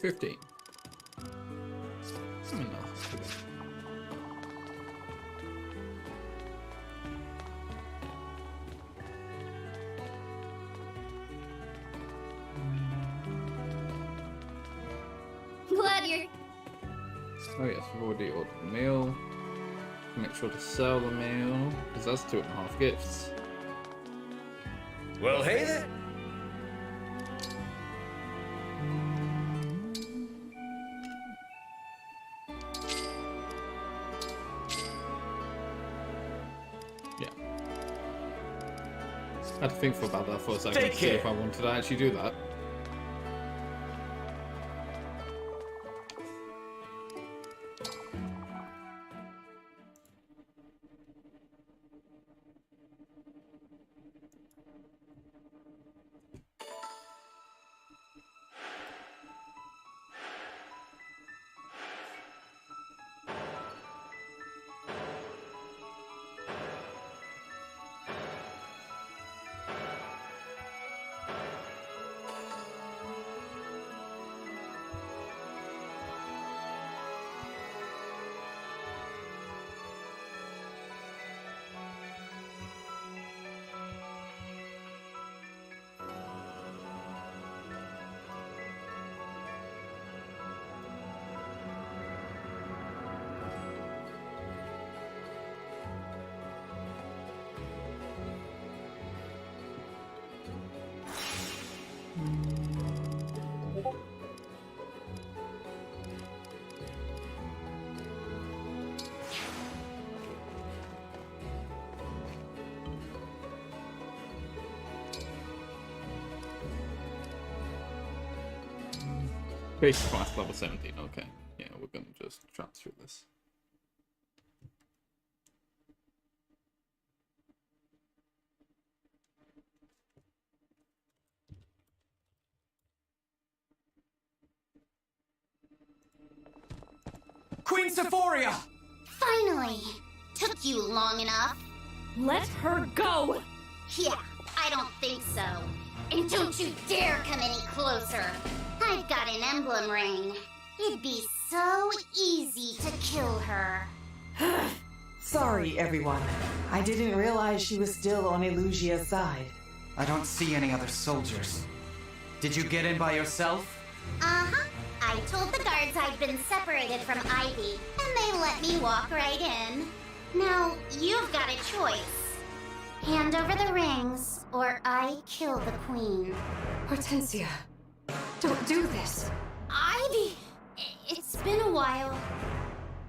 Okay. 15. Glad you're... Oh yes, we've already ordered the meal. Make sure to sell the meal, because that's 2.5 gifts. Well, hey there. Yeah. I had to think about that for a second Take to see care. if I wanted to actually do that. Basic class level 17, okay. Yeah, we're gonna just transfer this. Queen Sephoria! Finally! Took you long enough. Let her go! Yeah, I don't think so. And don't you dare come any closer. I've got an emblem ring. It'd be so easy to kill her. Sorry, everyone. I didn't realize she was still on Elusia's side. I don't see any other soldiers. Did you get in by yourself? Uh-huh. I told the guards I'd been separated from Ivy, and they let me walk right in. Now, you've got a choice. Hand over the rings, or I kill the queen. Hortensia, don't do this. Ivy! It's been a while.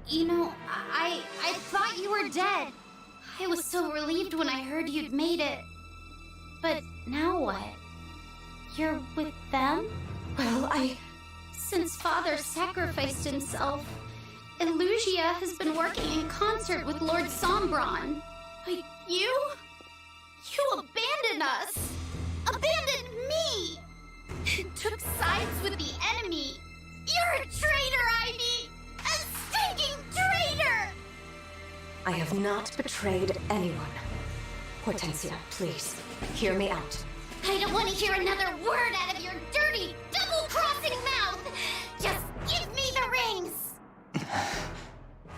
You know, I thought you were dead. I was so relieved when I heard you'd made it. But now what? You're with them? Well, Since Father sacrificed himself, Elusia has been working in concert with Lord Sombron. But you abandoned us! Abandoned me! Took sides with the enemy! You're a traitor, Ivy! A stinking traitor! I have not betrayed anyone. Hortensia, please, hear me out. I don't want to hear another word out of your dirty, double-crossing mouth! Just give me the rings!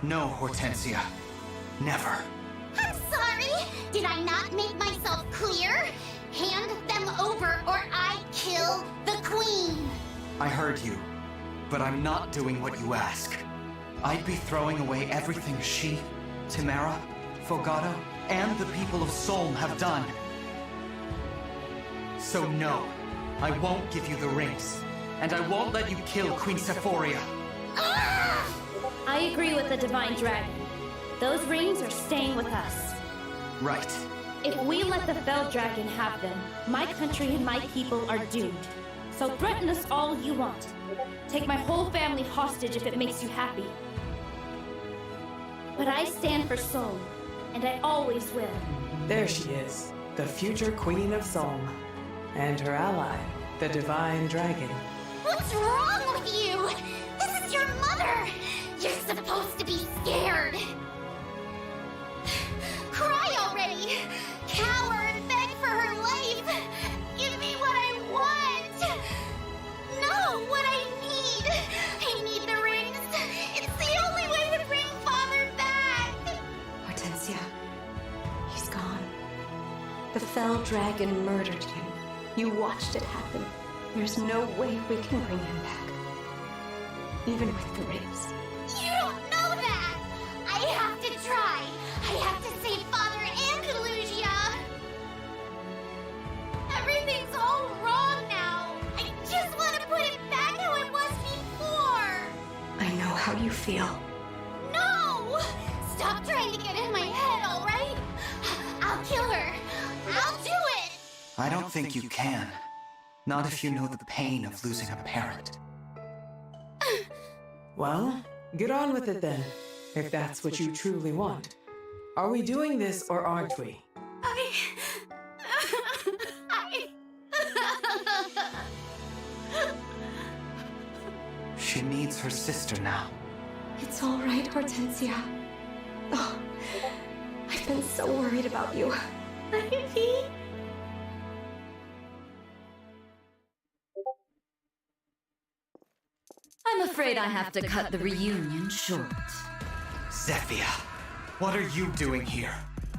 No, Hortensia. Never. I'm sorry! Did I not make myself clear? Hand them over or I kill the queen! I heard you, but I'm not doing what you ask. I'd be throwing away everything she, Timera, Fogado, and the people of Solm have done. So no, I won't give you the rings, and I won't let you kill Queen Sephoria. I agree with the Divine Dragon. Those rings are staying with us. Right. If we let the Fell Dragon have them, my country and my people are doomed. So threaten us all you want. Take my whole family hostage if it makes you happy. But I stand for Solm, and I always will. There she is, the future Queen of Solm. And her ally, the Divine Dragon. What's wrong with you? This is your mother! You're supposed to be scared! Cry already! Cower and beg for her life! Give me what I want! No, what I need! I need the rings! It's the only way to bring Father back! Hortensia, he's gone. The Fell Dragon murdered him. You watched it happen. There's no way we can bring him back. Even with the rings. You don't know that! I have to try! I have to save Father and Elugia! Everything's all wrong now! I just want to put it back how it was before! I know how you feel. No! Stop trying to get in my head, alright? I'll kill her! I'll do it! I don't think you can. Not if you know the pain of losing a parent. Well, get on with it then, if that's what you truly want. Are we doing this or aren't we? She needs her sister now. It's all right, Hortensia. Oh, I've been so worried about you. Ivy? I'm afraid I have to cut the reunion short. Zephia, what are you doing here?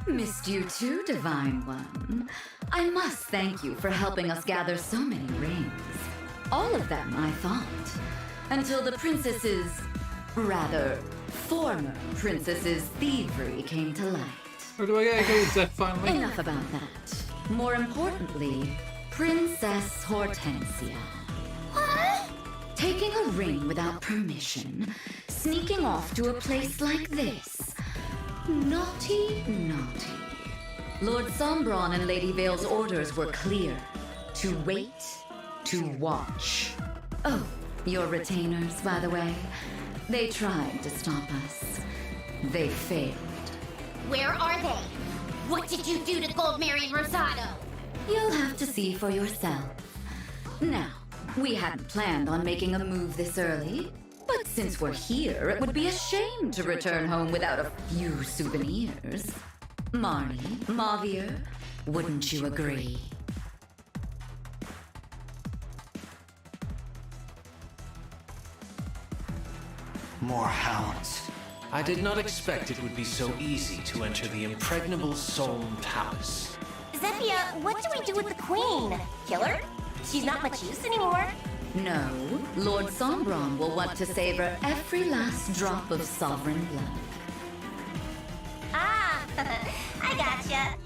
Missed you too, Divine One. I must thank you for helping us gather so many rings. All of them, I thought. Until the former princess's thievery came to light. Where do I get to go with Zeph finally? Enough about that. More importantly, Princess Hortensia. What? Taking a ring without permission, sneaking off to a place like this. Naughty, naughty. Lord Sombron and Lady Vale's orders were clear. To wait, to watch. Oh, your retainers, by the way. They tried to stop us. They failed. Where are they? What did you do to Goldmary Rosado? You'll have to see for yourself. Now, we hadn't planned on making a move this early, but since we're here, it would be a shame to return home without a few souvenirs. Marnie, Mavier, wouldn't you agree? More hounds. I did not expect it would be so easy to enter the impregnable Solm Palace. Zephia, what do we do with the queen? Kill her? She's not much use anymore. No, Lord Sombron will want to savor every last drop of sovereign blood. Ah, I gotcha.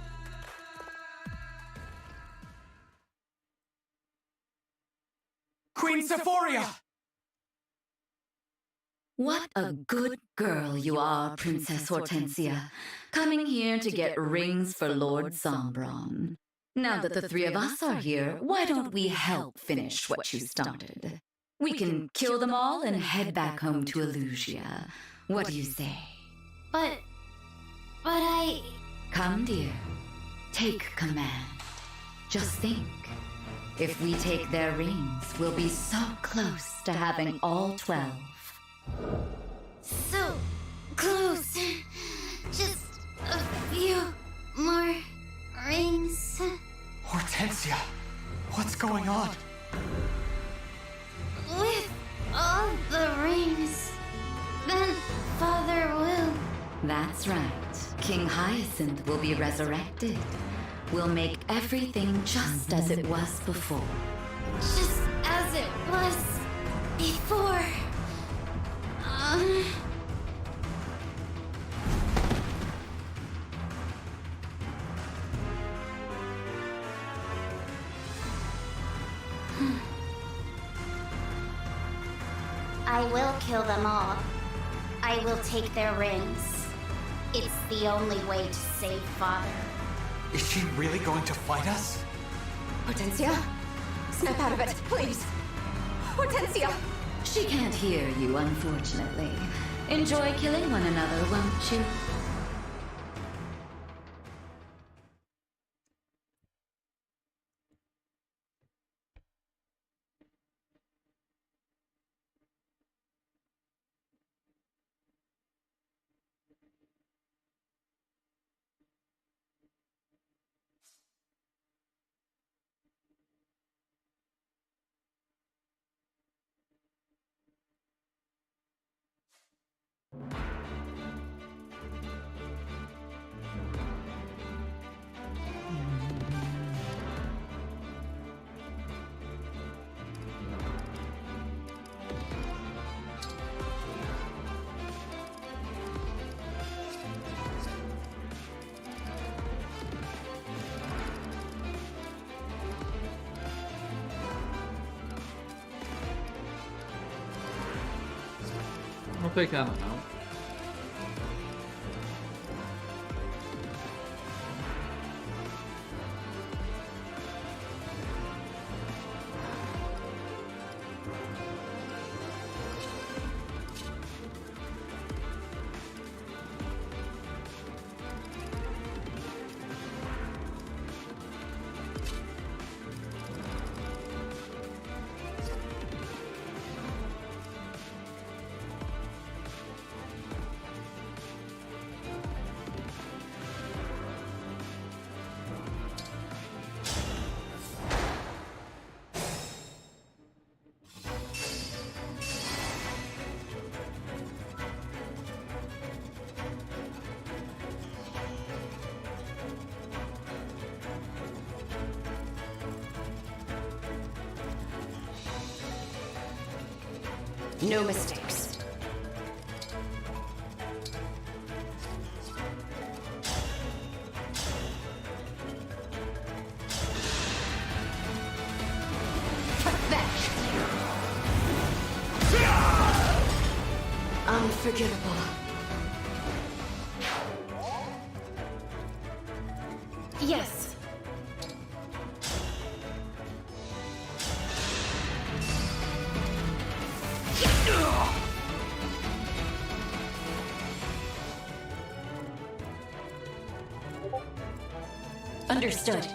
Queen Sephoria! What a good girl you are, Princess Hortensia, coming here to get rings for Lord Sombron. Now that the three of us are here, why don't we help finish what you started? We can kill them all and head back home to Elugia. What do you say? But I... Come, dear. Take command. Just think. If we take their rings, we'll be so close to having all 12. So close. Just a few more rings. Hortensia, what's going on? With all the rings, then Father will. That's right. King Hyacinth will be resurrected. We'll make everything just as it was before. Just as it was before. I will kill them all. I will take their rings. It's the only way to save Father. Is she really going to fight us? Hortensia? Snap out of it, please! Hortensia! She can't hear you, unfortunately. Enjoy killing one another, won't you? I'll take Anna now. No mistakes. Unforgivable. Yes. Understood.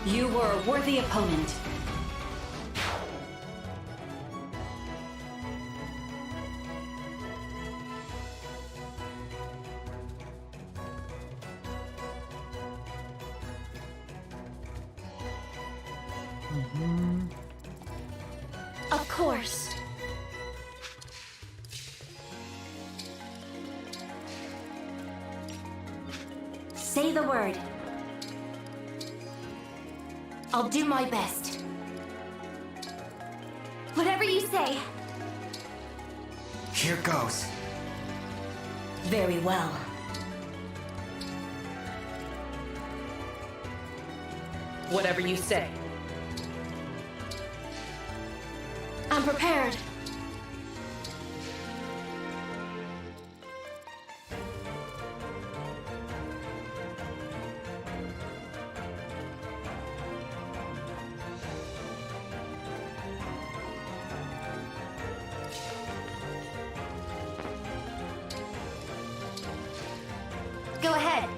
You were a worthy opponent. Of course. Say the word. I'll do my best. Whatever you say. Here goes. Very well. Whatever you say. I'm prepared. Go ahead.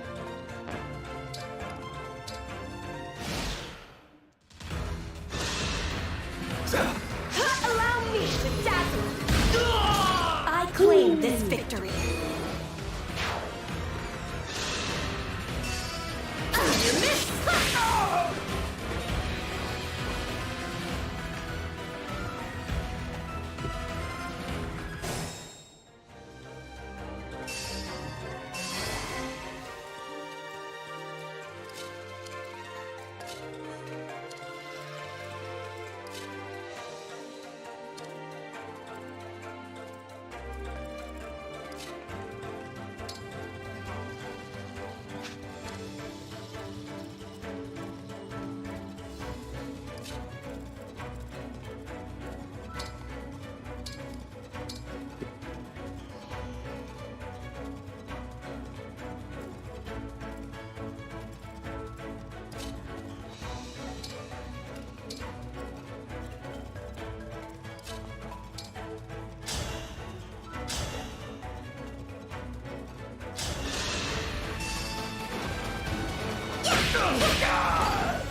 Allow me to dazzle. I claim this victory. You missed.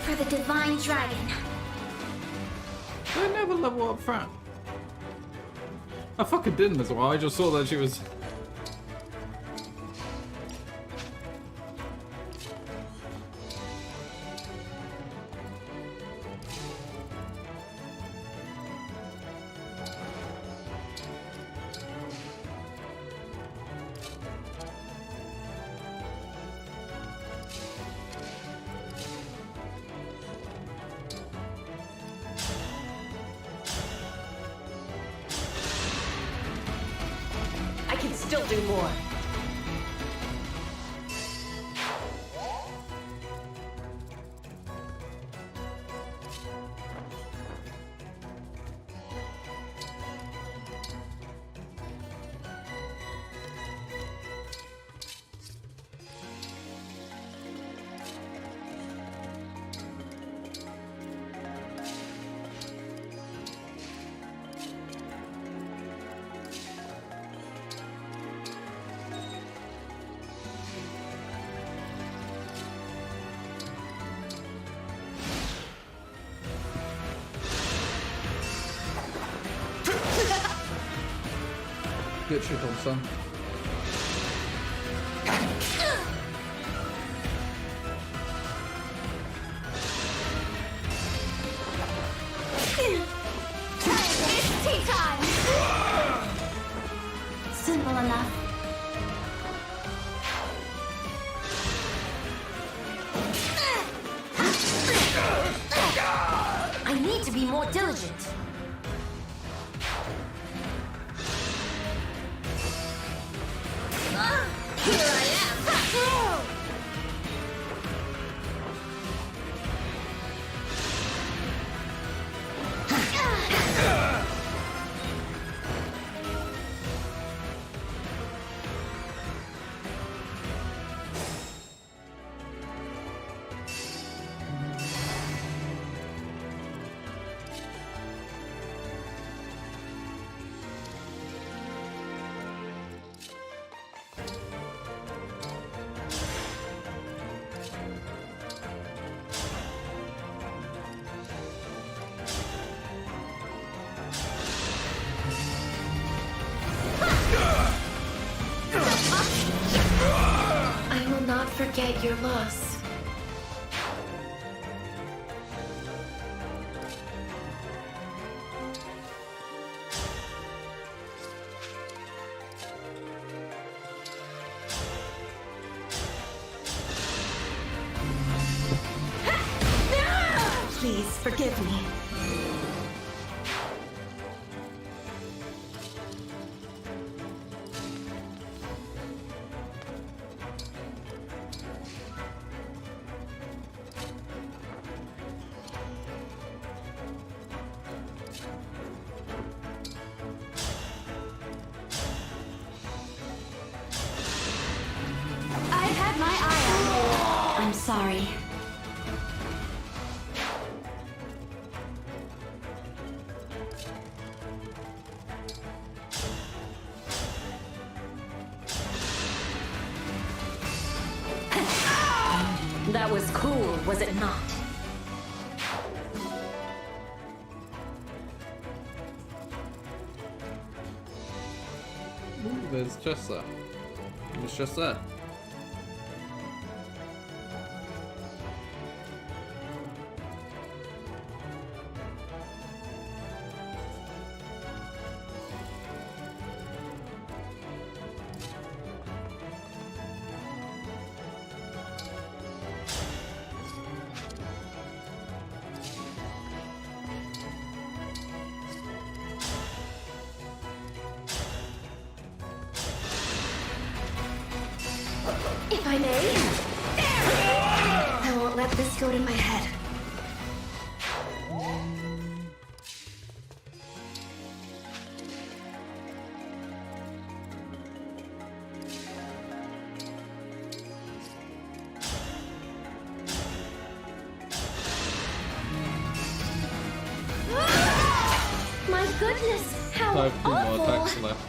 For the divine dragon. I never level up Fran. I fucking didn't as well. I just saw that she was. I can still do more. Get shit on, son. It's tea time! Simple enough. I need to be more diligent. Here I am! I will not forget your loss. Please forgive me. I've had my eye on you. I'm sorry. That was cool, was it not? Ooh, there's just that. It's just there. If I may, I won't let this go to my head. My goodness, how I have 2 more awful! attacks left.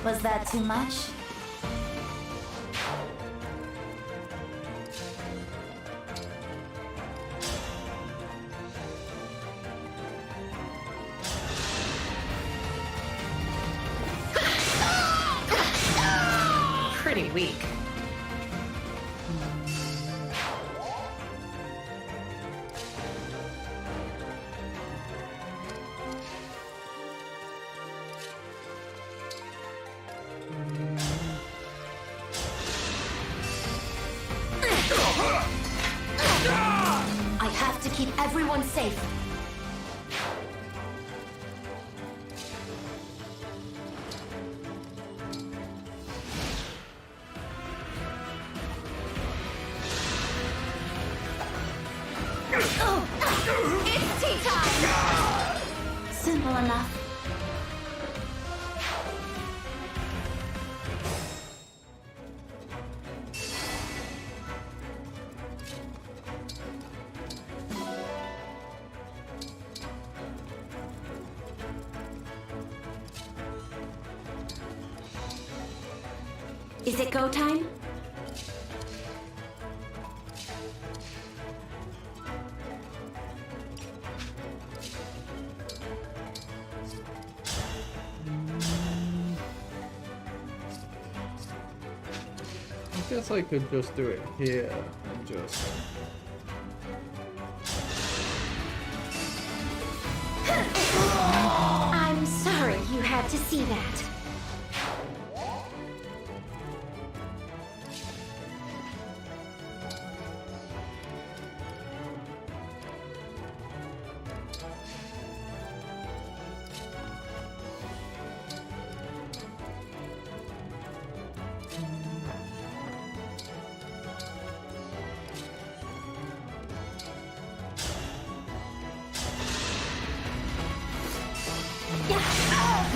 Was that too much? Pretty weak. I have to keep everyone safe. It's tea time! Simple enough. Is it go time? I guess I could just do it here and just... I'm sorry you had to see that.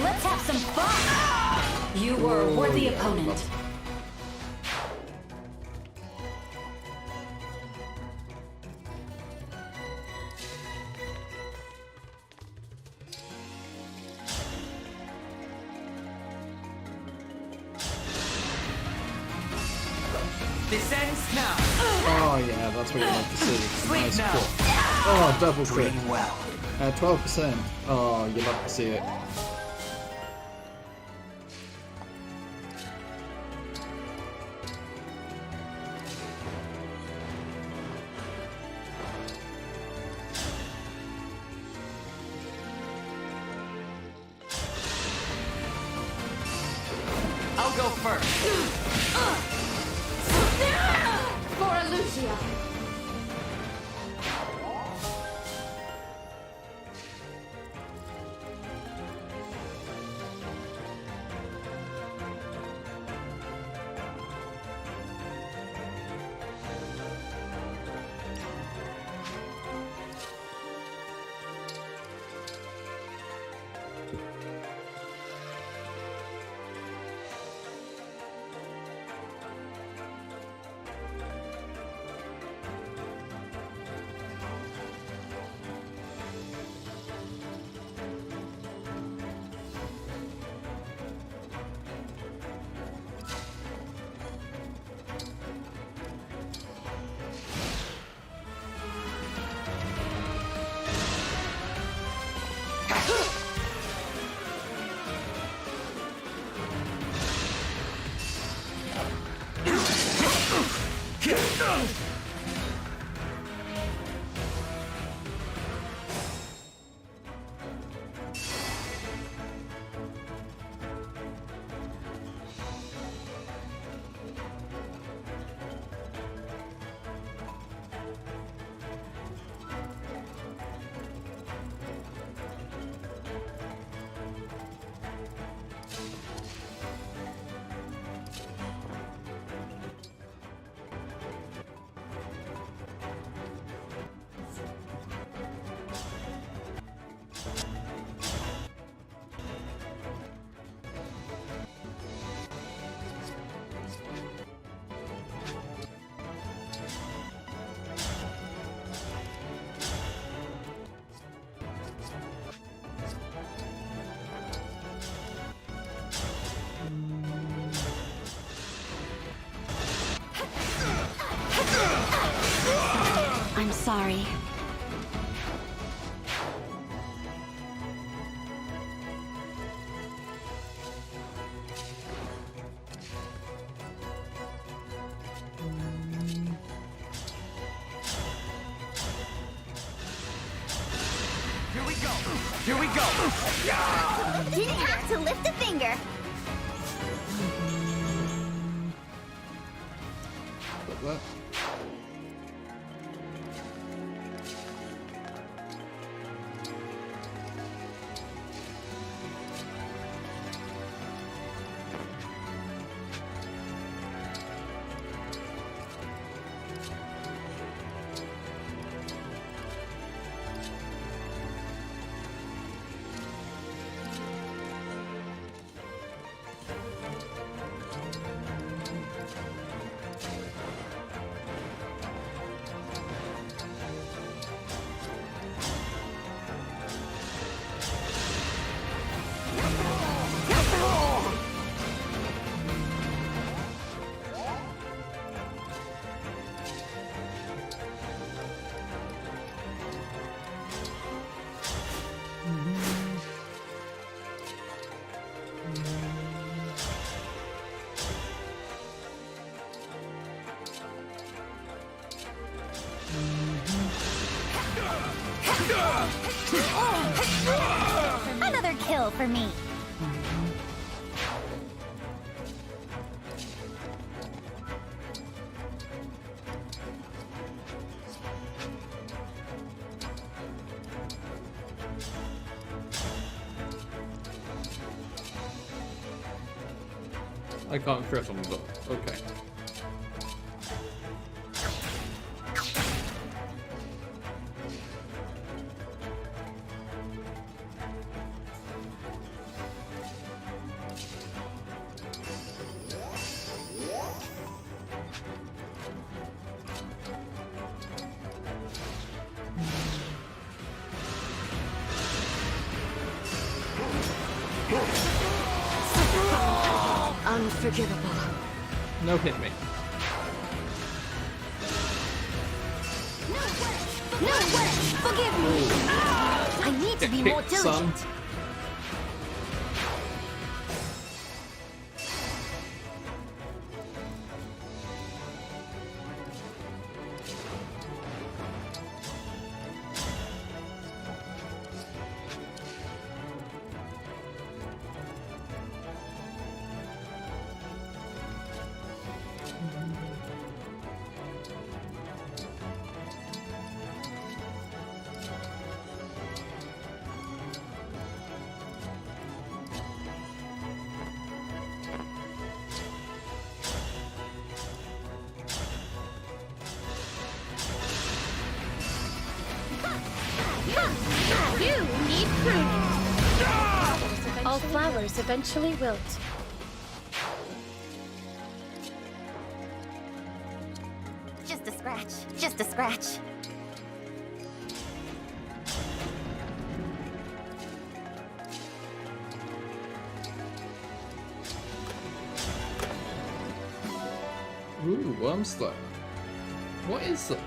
Let's have some fun! You were a worthy opponent. This ends now. Oh yeah, that's what you like to see. Sleep Nice now. crit. Oh, double crit. Dream well. 12%. Oh, you love to see it. I'll go first. For Alucia. sorry. Here we go! Didn't have to lift a finger. What? Another kill for me. I can't crit on them. Okay. Unforgivable. No hit me. No way! Forgive me! I need to be more diligent. You need pruning. All flowers eventually wilt. Just a scratch. Just a scratch. Ooh, Wormslayer. What is that?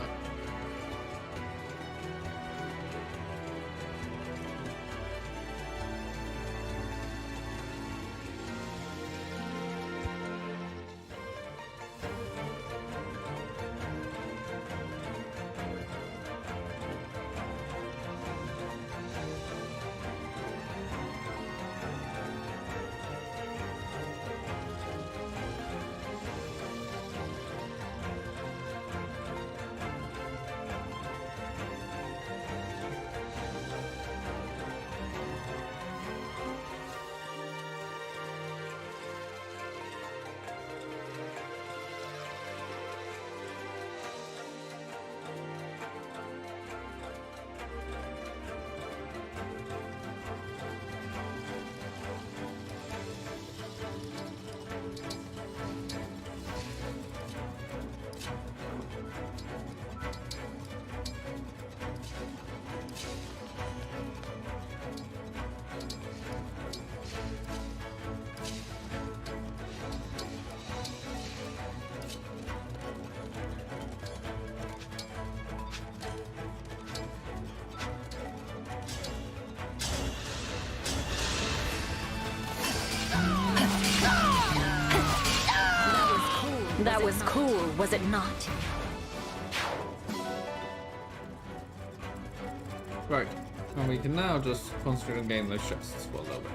That was cool, was it not? Right, and we can now just concentrate on getting those chests for a little bit.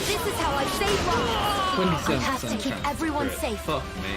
This is how I save lives. 27% I have to keep chance. everyone Great. safe. Fuck me.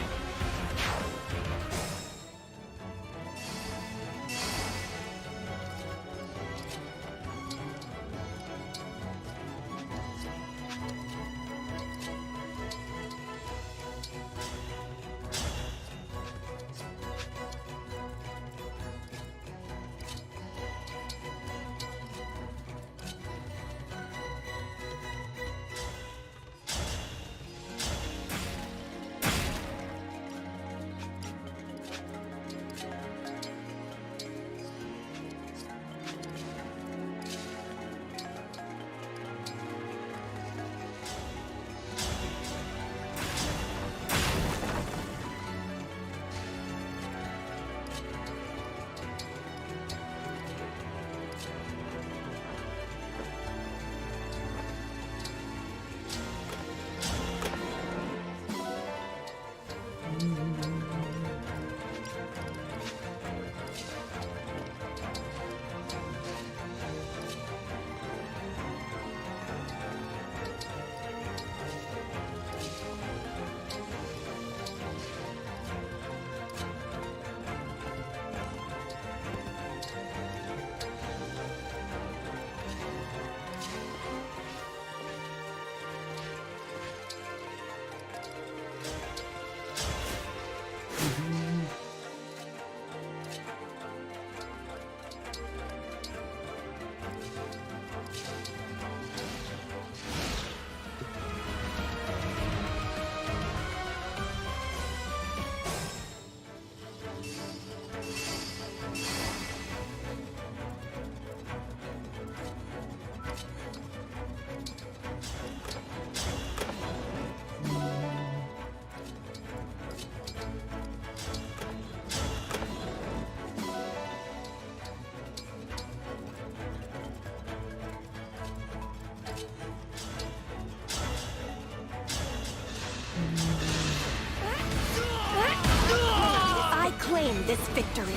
I claim this victory.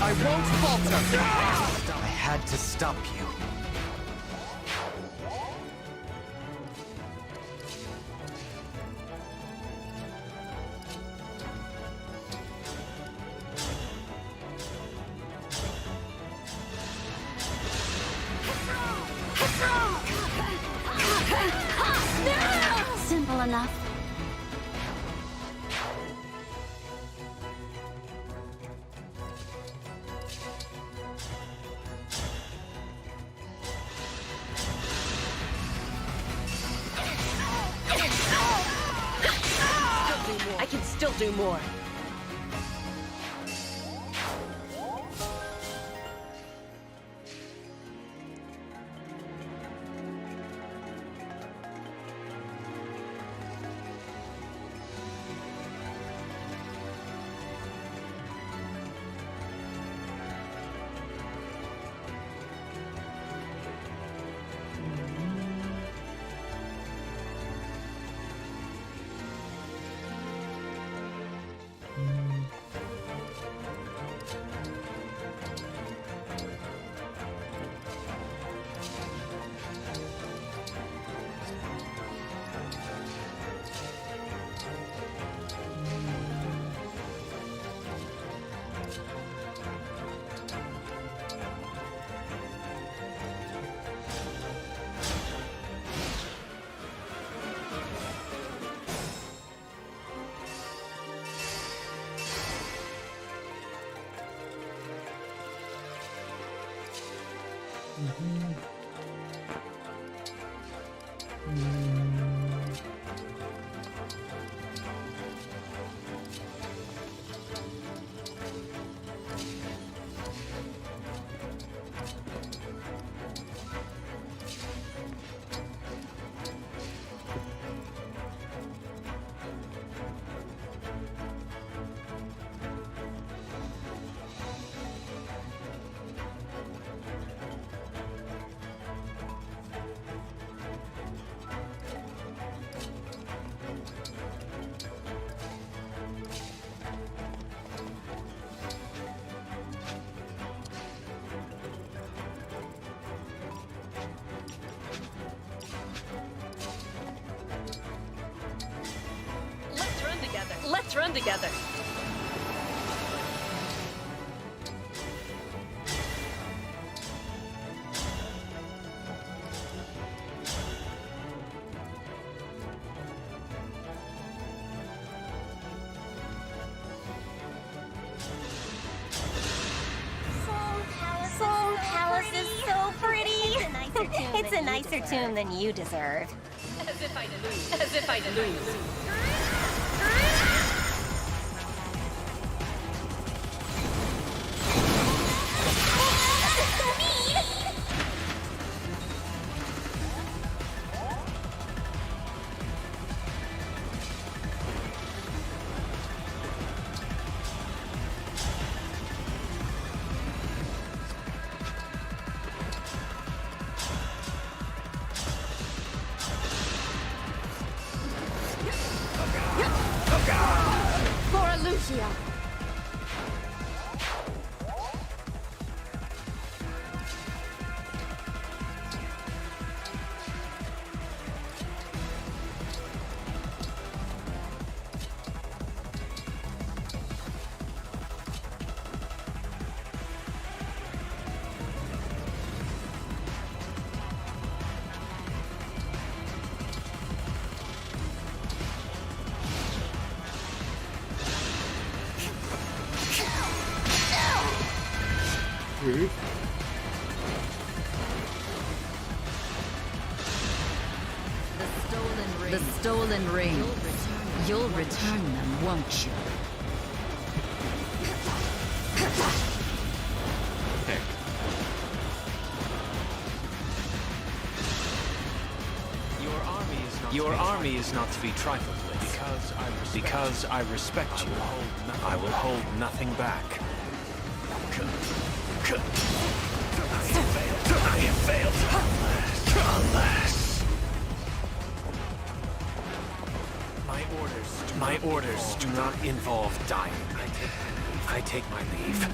I won't falter! I had to stop you. Simple enough. I can still do more. Let's run together. Soul Palace is so pretty. It's a nicer tune than you deserve. As if I lose. As if I lose. For Lucia. Rude. The stolen rings. You'll return them, won't you? Okay. Your army is not to be trifled with. Because I respect you, I will hold nothing back. I have failed. Alas. My orders do not involve dying. I take my leave.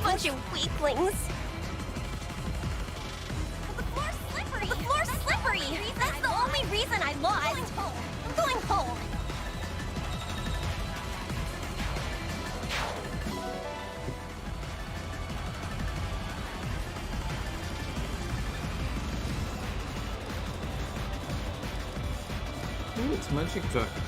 Bunch of weaklings. The floor's slippery. That's the only reason I lost. I'm going home. Ooh, it's magic jacket.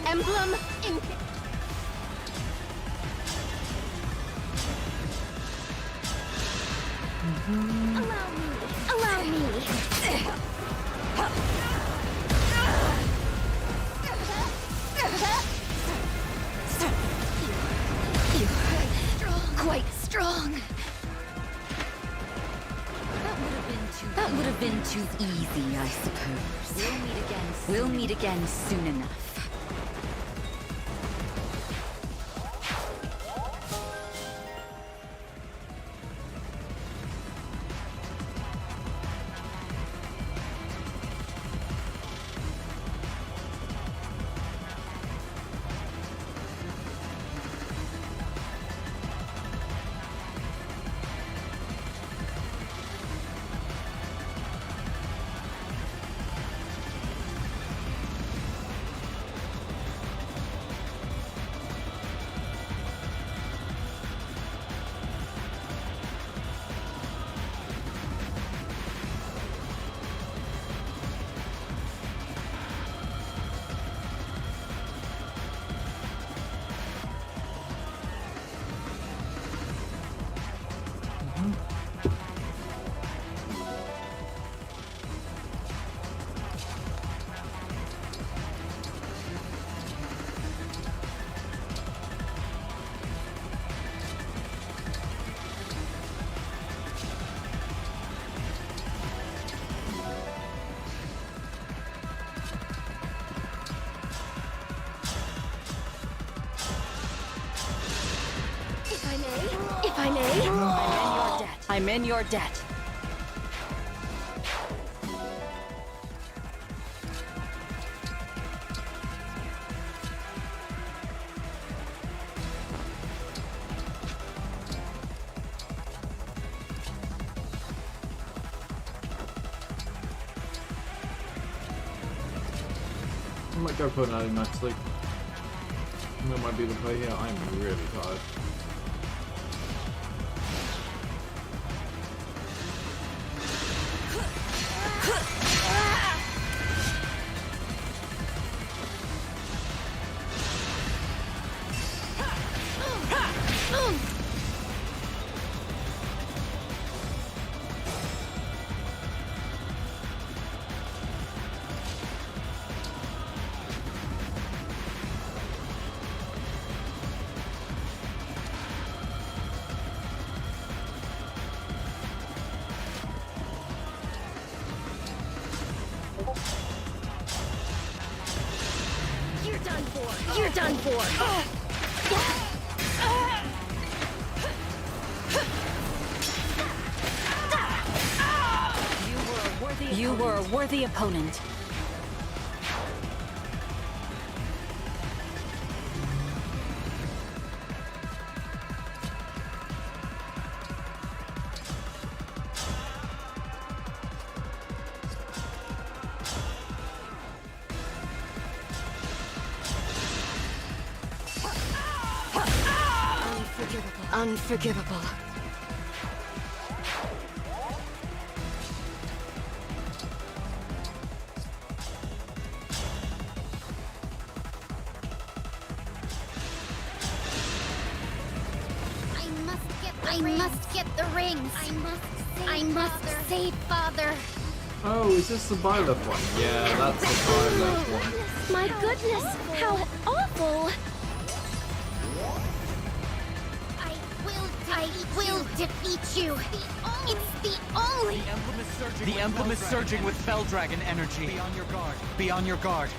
Emblem in. Allow me. That would have been too easy, I suppose. We'll meet again soon enough. If I may? I'm in your debt. I might go put an early night sleep. That might be the play here. I'm really tired. You're done for. You were a worthy opponent. Unforgivable. I must get the rings. I must save Father. Oh, is this the Byleth one? Yeah, that's the Byleth one. My goodness, how awful! I will defeat you. It's the only. The emblem is surging with Fell Dragon energy. Be on your guard. Be on your guard.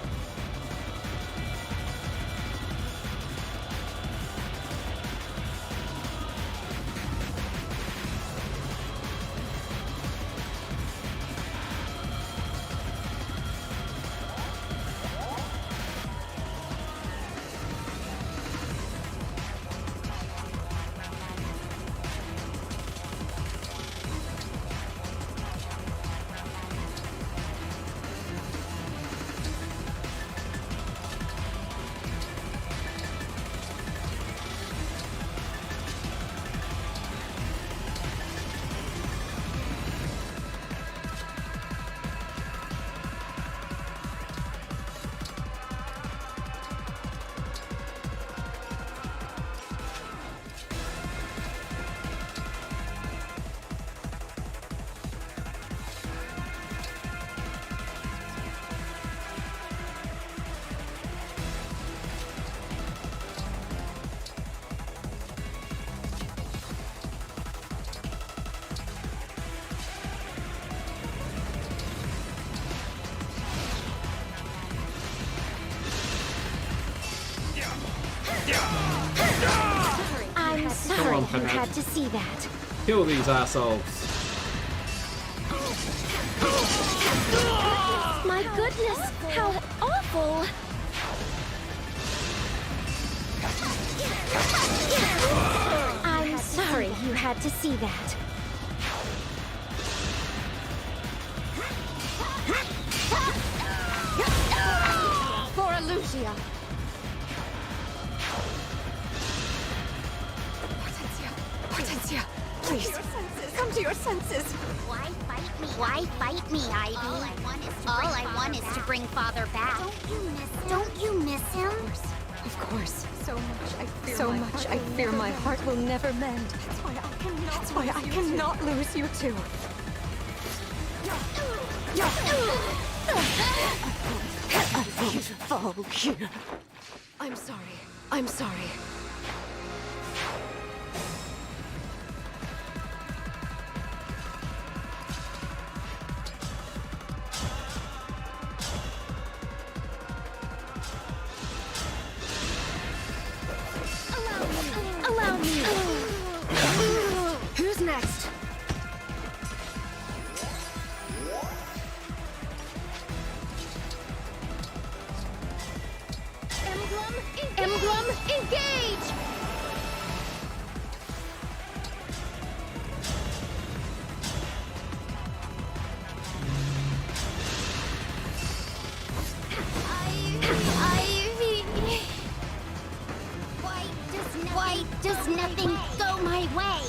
I'm sorry you had to see that. Kill these assholes. My goodness, how awful! I'm sorry you had to see that. For Illusia. Hortensia, please, come to your senses. Why fight me? Why fight me, Ivy? All I want is to bring Father back. Don't you miss him? Of course. So much I fear my heart will never mend. That's why I cannot lose you two. You fall here. I'm sorry. Allow me. Who's next? Emblem, engage! Ivy. Why does nothing go my way?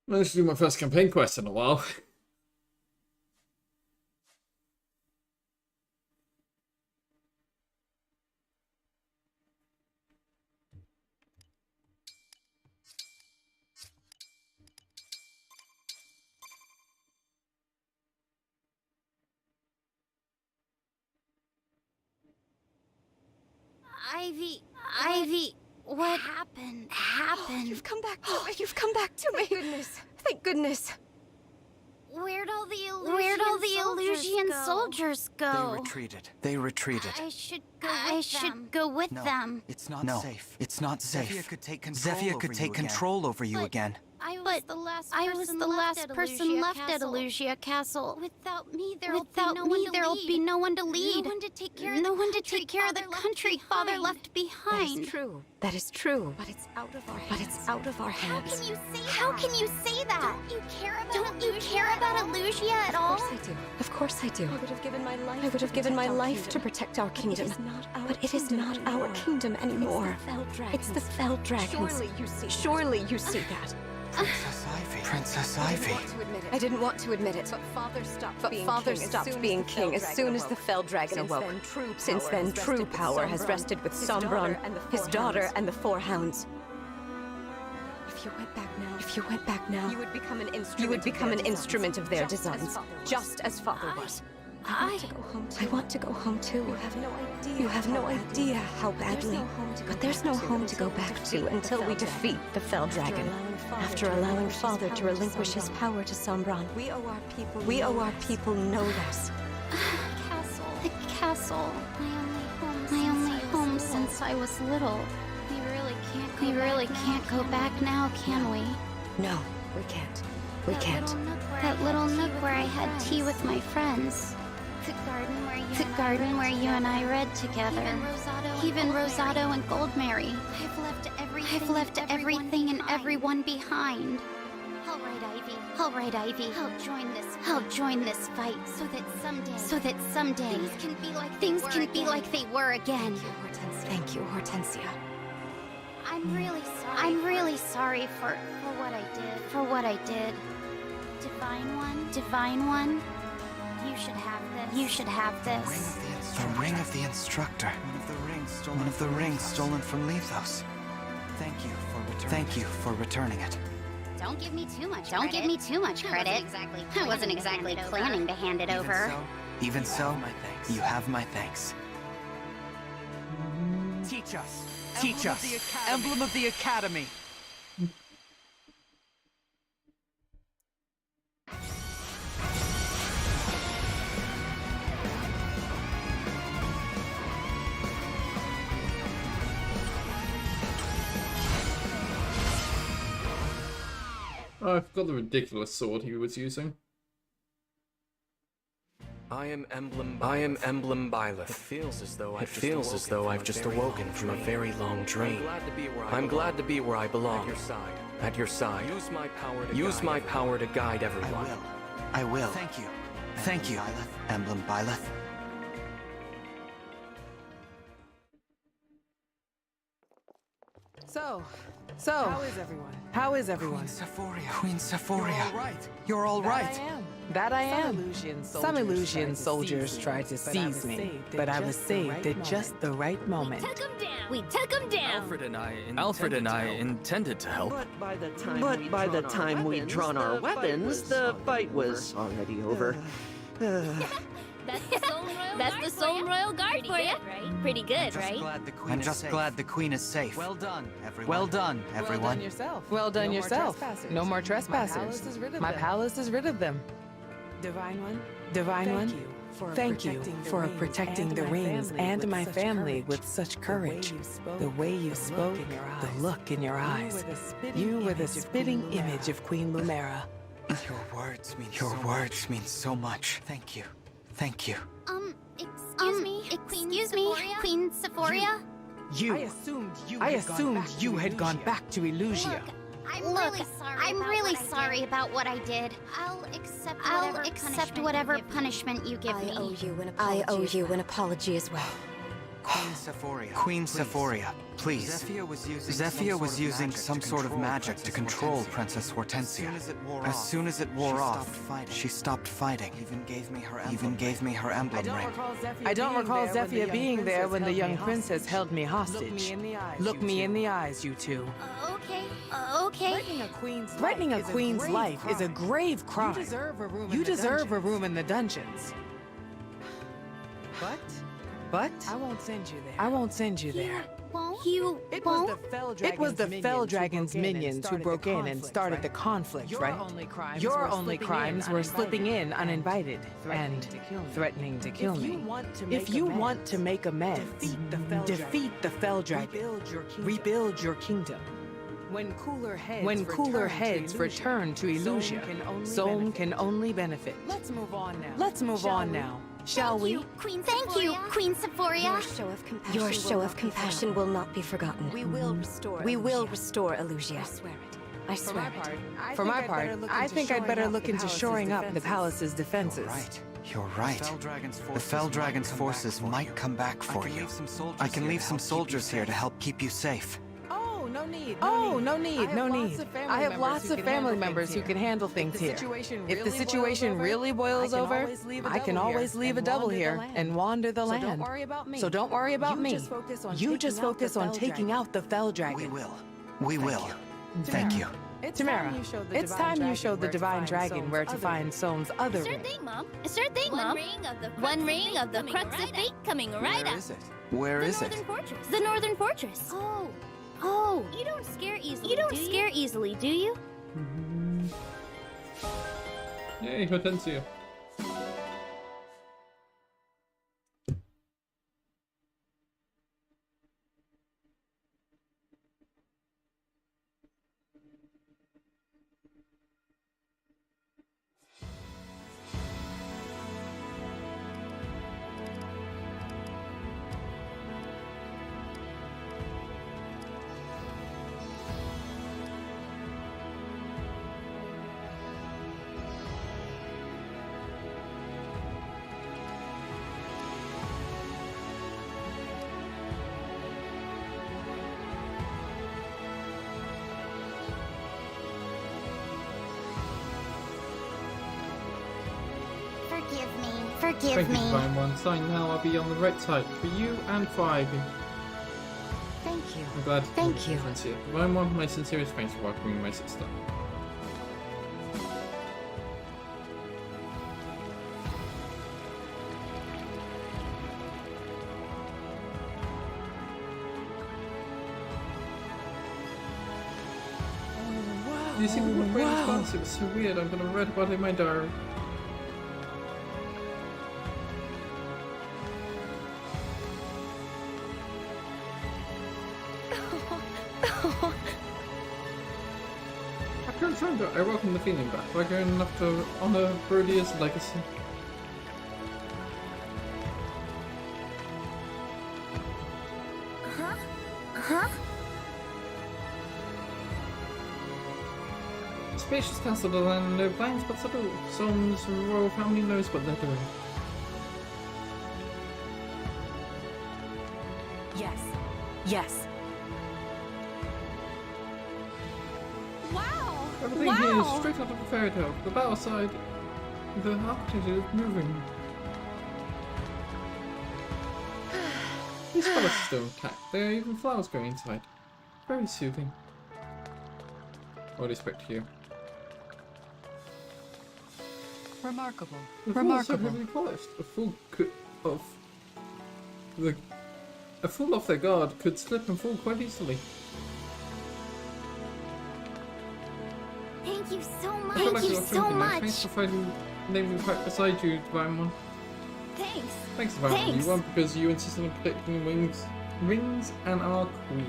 Managed to do my first campaign quest in a while. Ivy, what happened? You've come back. You've come back to me. Thank goodness. Where'd all the Illusian soldiers go? They retreated. I should go with them. It's not safe. It's not safe. Zephyr could take control over you again. I was the last person left at Illusia Castle. Without me, there'll be no one to lead. No one to take care of the country Father left behind. That is true. But it's out of our hands. How can you say that? Don't you care about Illusia at all? Of course I do. I would have given my life to protect our kingdom. But it is not our kingdom anymore. It's the Fell Dragons. Surely you see that. Princess Ivy. I didn't want to admit it, but Father stopped being king as soon as the Fell Dragon awoke. Since then, true power has rested with Sombron, his daughter, and the Four Hounds. If you went back now, you would become an instrument of their designs, just as Father was. I want to go home too. You have no idea how badly. But there's no home to go back to until we defeat the Fell Dragon. After allowing Father to relinquish his power to Sombron. We owe our people know this. The castle. My only home since I was little. We really can't go back now, can we? No, we can't. We can't. That little nook where I had tea with my friends. The garden where you and I read together. Even Rosado and Goldmary. I've left everything and everyone behind. All right, Ivy. I'll join this fight so that someday things can be like they were again. Thank you, Hortensia. I'm really sorry for what I did. Divine One. You should have this. The ring of the instructor. One of the rings stolen from Lethos. Thank you for returning it. Don't give me too much credit. I wasn't exactly planning to hand it over. Even so, you have my thanks. Teach us. Teach us. Emblem of the Academy. Oh, I forgot the ridiculous sword he was using. I am Emblem Byleth. It feels as though I've just awoken from a very long dream. I'm glad to be where I belong. At your side. Use my power to guide everyone. I will. Thank you, Emblem Byleth. So, how is everyone? Queen Sephoria. You're all right. That I am. Some Illusion soldiers tried to seize me, but I was saved at just the right moment. We took him down. Alfred and I intended to help. But by the time we'd drawn our weapons, the fight was already over. That's the Soul Royal Guard for you. Pretty good, right? I'm just glad the Queen is safe. Well done, everyone. Well done, everyone. Well done yourself. No more trespassers. My palace is rid of them. Divine One, thank you for protecting the rings and my family with such courage. The way you spoke, the look in your eyes. You were the spitting image of Queen Lumera. Your words mean so much. Thank you. Excuse me, Queen Sephoria? I assumed you had gone back to Illusia. I'm really sorry about what I did. I'll accept whatever punishment you give me. I owe you an apology as well. Queen Sephoria, please. Zephyr was using some sort of magic to control Princess Hortensia. As soon as it wore off, she stopped fighting. Even gave me her emblem ring. I don't recall Zephyr being there when the young princess held me hostage. Look me in the eyes, you two. Okay. Threatening a queen's life is a grave crime. You deserve a room in the dungeons. But I won't send you there. It was the Fell Dragon's minions who broke in and started the conflict, right? Your only crimes were slipping in uninvited and threatening to kill me. If you want to make amends, defeat the Fell Dragon. Rebuild your kingdom. When cooler heads return to Illusia, Sohm can only benefit. Let's move on now. Shall we? Thank you, Queen Sephoria. Your show of compassion will not be forgotten. We will restore Illusia. I swear it. For my part, I think I'd better look into shoring up the palace's defenses. You're right. The Fell Dragon's forces might come back for you. I can leave some soldiers here to help keep you safe. No need. I have lots of family members who can handle things here. If the situation really boils over, I can always leave a double here and wander the land. So don't worry about me. You just focus on taking out the Fell Dragon. We will. Thank you. Tamara, it's time you showed the Divine Dragon where to find Sohm's other ring. Sure thing, Mom. One ring of the Crux of Fate coming right up. Where is it? The Northern Fortress. Oh. You don't scare easily, do you? Yay, Hortensia. Forgive me. Divine One. Starting now, I'll be on the right side for you and for Ivy. Thank you. I'm glad to Thank you. sincere. Divine One, my sincerest thanks for welcoming my sister. You see the book by any chance? It was so weird. I'm gonna read about it in my diary. After I found out, I welcome the feeling back. Like going enough to honor Brodia's legacy. Huh? Spacious castle design, no plans but subtle. Some's royal family knows what they're doing. Yes. Yes. Wow! Everything here is straight out of a fairy tale. The battle side, the architecture is moving. These flowers are still intact. There are even flowers growing inside. Very soothing. All respect to you. Remarkable. The floors are heavily polished. A fool off their guard could slip and fall quite easily. Thank you so much. I feel like Thank you you're so thinking that. much. Thanks for finding naming right beside you, Divine One. Thanks. Thanks, Divine One. Thanks. You won because you insisted on protecting rings and our queen.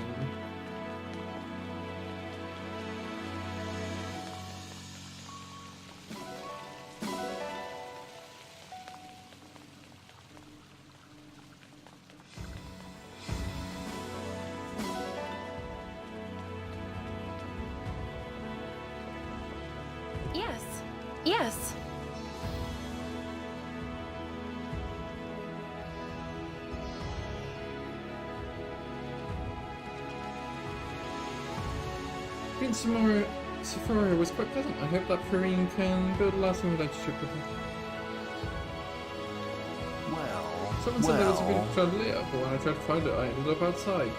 Yes. Yes. Being Sephora was quite pleasant. I hope that Perrine can build a lasting relationship with her. Well, Someone said there was a bit of chandelier, but when I tried to find it, I ended up outside.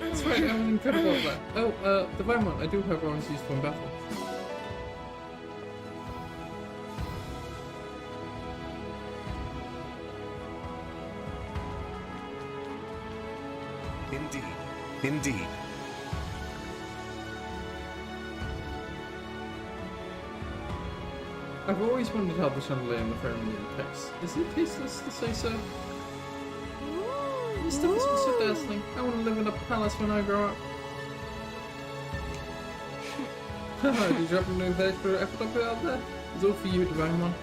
That's right, I'm incredible at that. Oh, Divine One, I do have arms used in battle. Indeed. Indeed. I've always wondered how the chandelier and the ceremony tastes. Is it tasteless to say so? This stuff is so dazzling. I want to live in a palace when I grow up. Did you happen to know the extra effort I put out there? It's all for you, Divine One.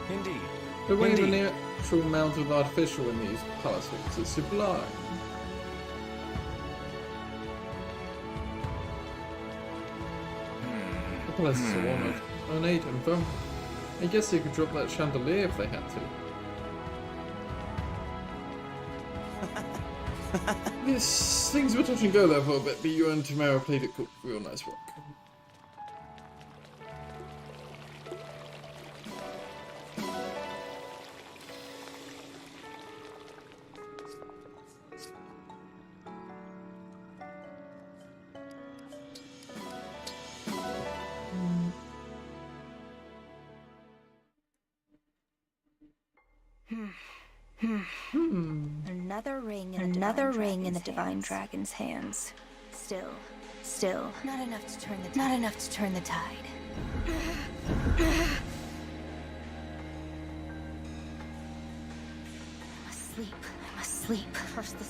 Indeed. The way the natural melds with artificial in these palaces is sublime. The palaces are honoured, ornate and firm. I guess they could drop that chandelier if they had to. Yes, things were touch and go there for a bit, but you and Tamara played it cool. Real nice work. Another ring in the divine dragon's hands. Still, not enough to turn the tide. I must sleep. Curse the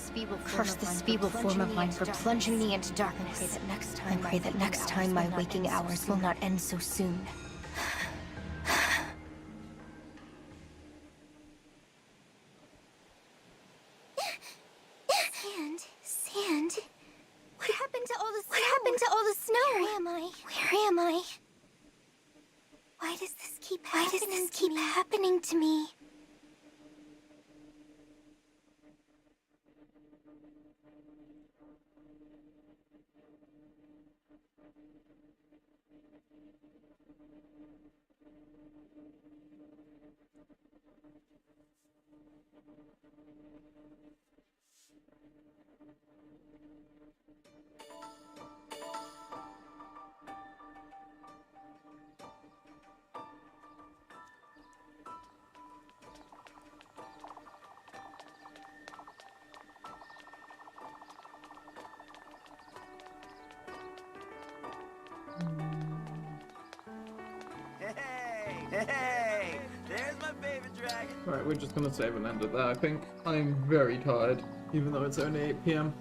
speeble form of mine for plunging me into darkness. I pray that next time my waking hours will not end so soon. Sand. What happened to all the snow? Where am I? Why does this keep happening to me? Hey, there's my favorite dragon. Right, we're just gonna save and end it there. I think I'm very tired, even though it's only 8 PM.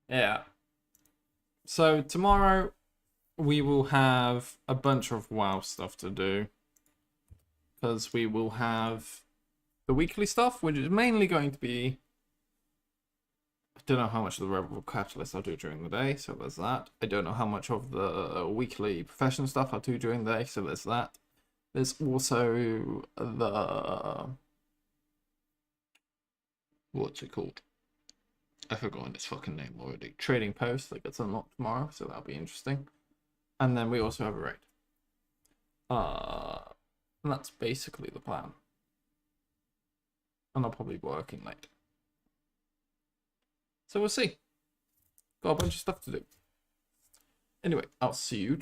Yeah. So tomorrow we will have a bunch of WoW stuff to do. Because we will have the weekly stuff, which is mainly going to be... I don't know how much of the Rebel Catalyst I'll do during the day, so there's that. I don't know how much of the weekly profession stuff I'll do during the day, so there's that. There's also the... What's it called? I've forgotten its fucking name already. Trading post that gets unlocked tomorrow, so that'll be interesting. And then we also have a raid. And that's basically the plan. And I'll probably be working late. So we'll see. Got a bunch of stuff to do. Anyway, I'll see you tomorrow.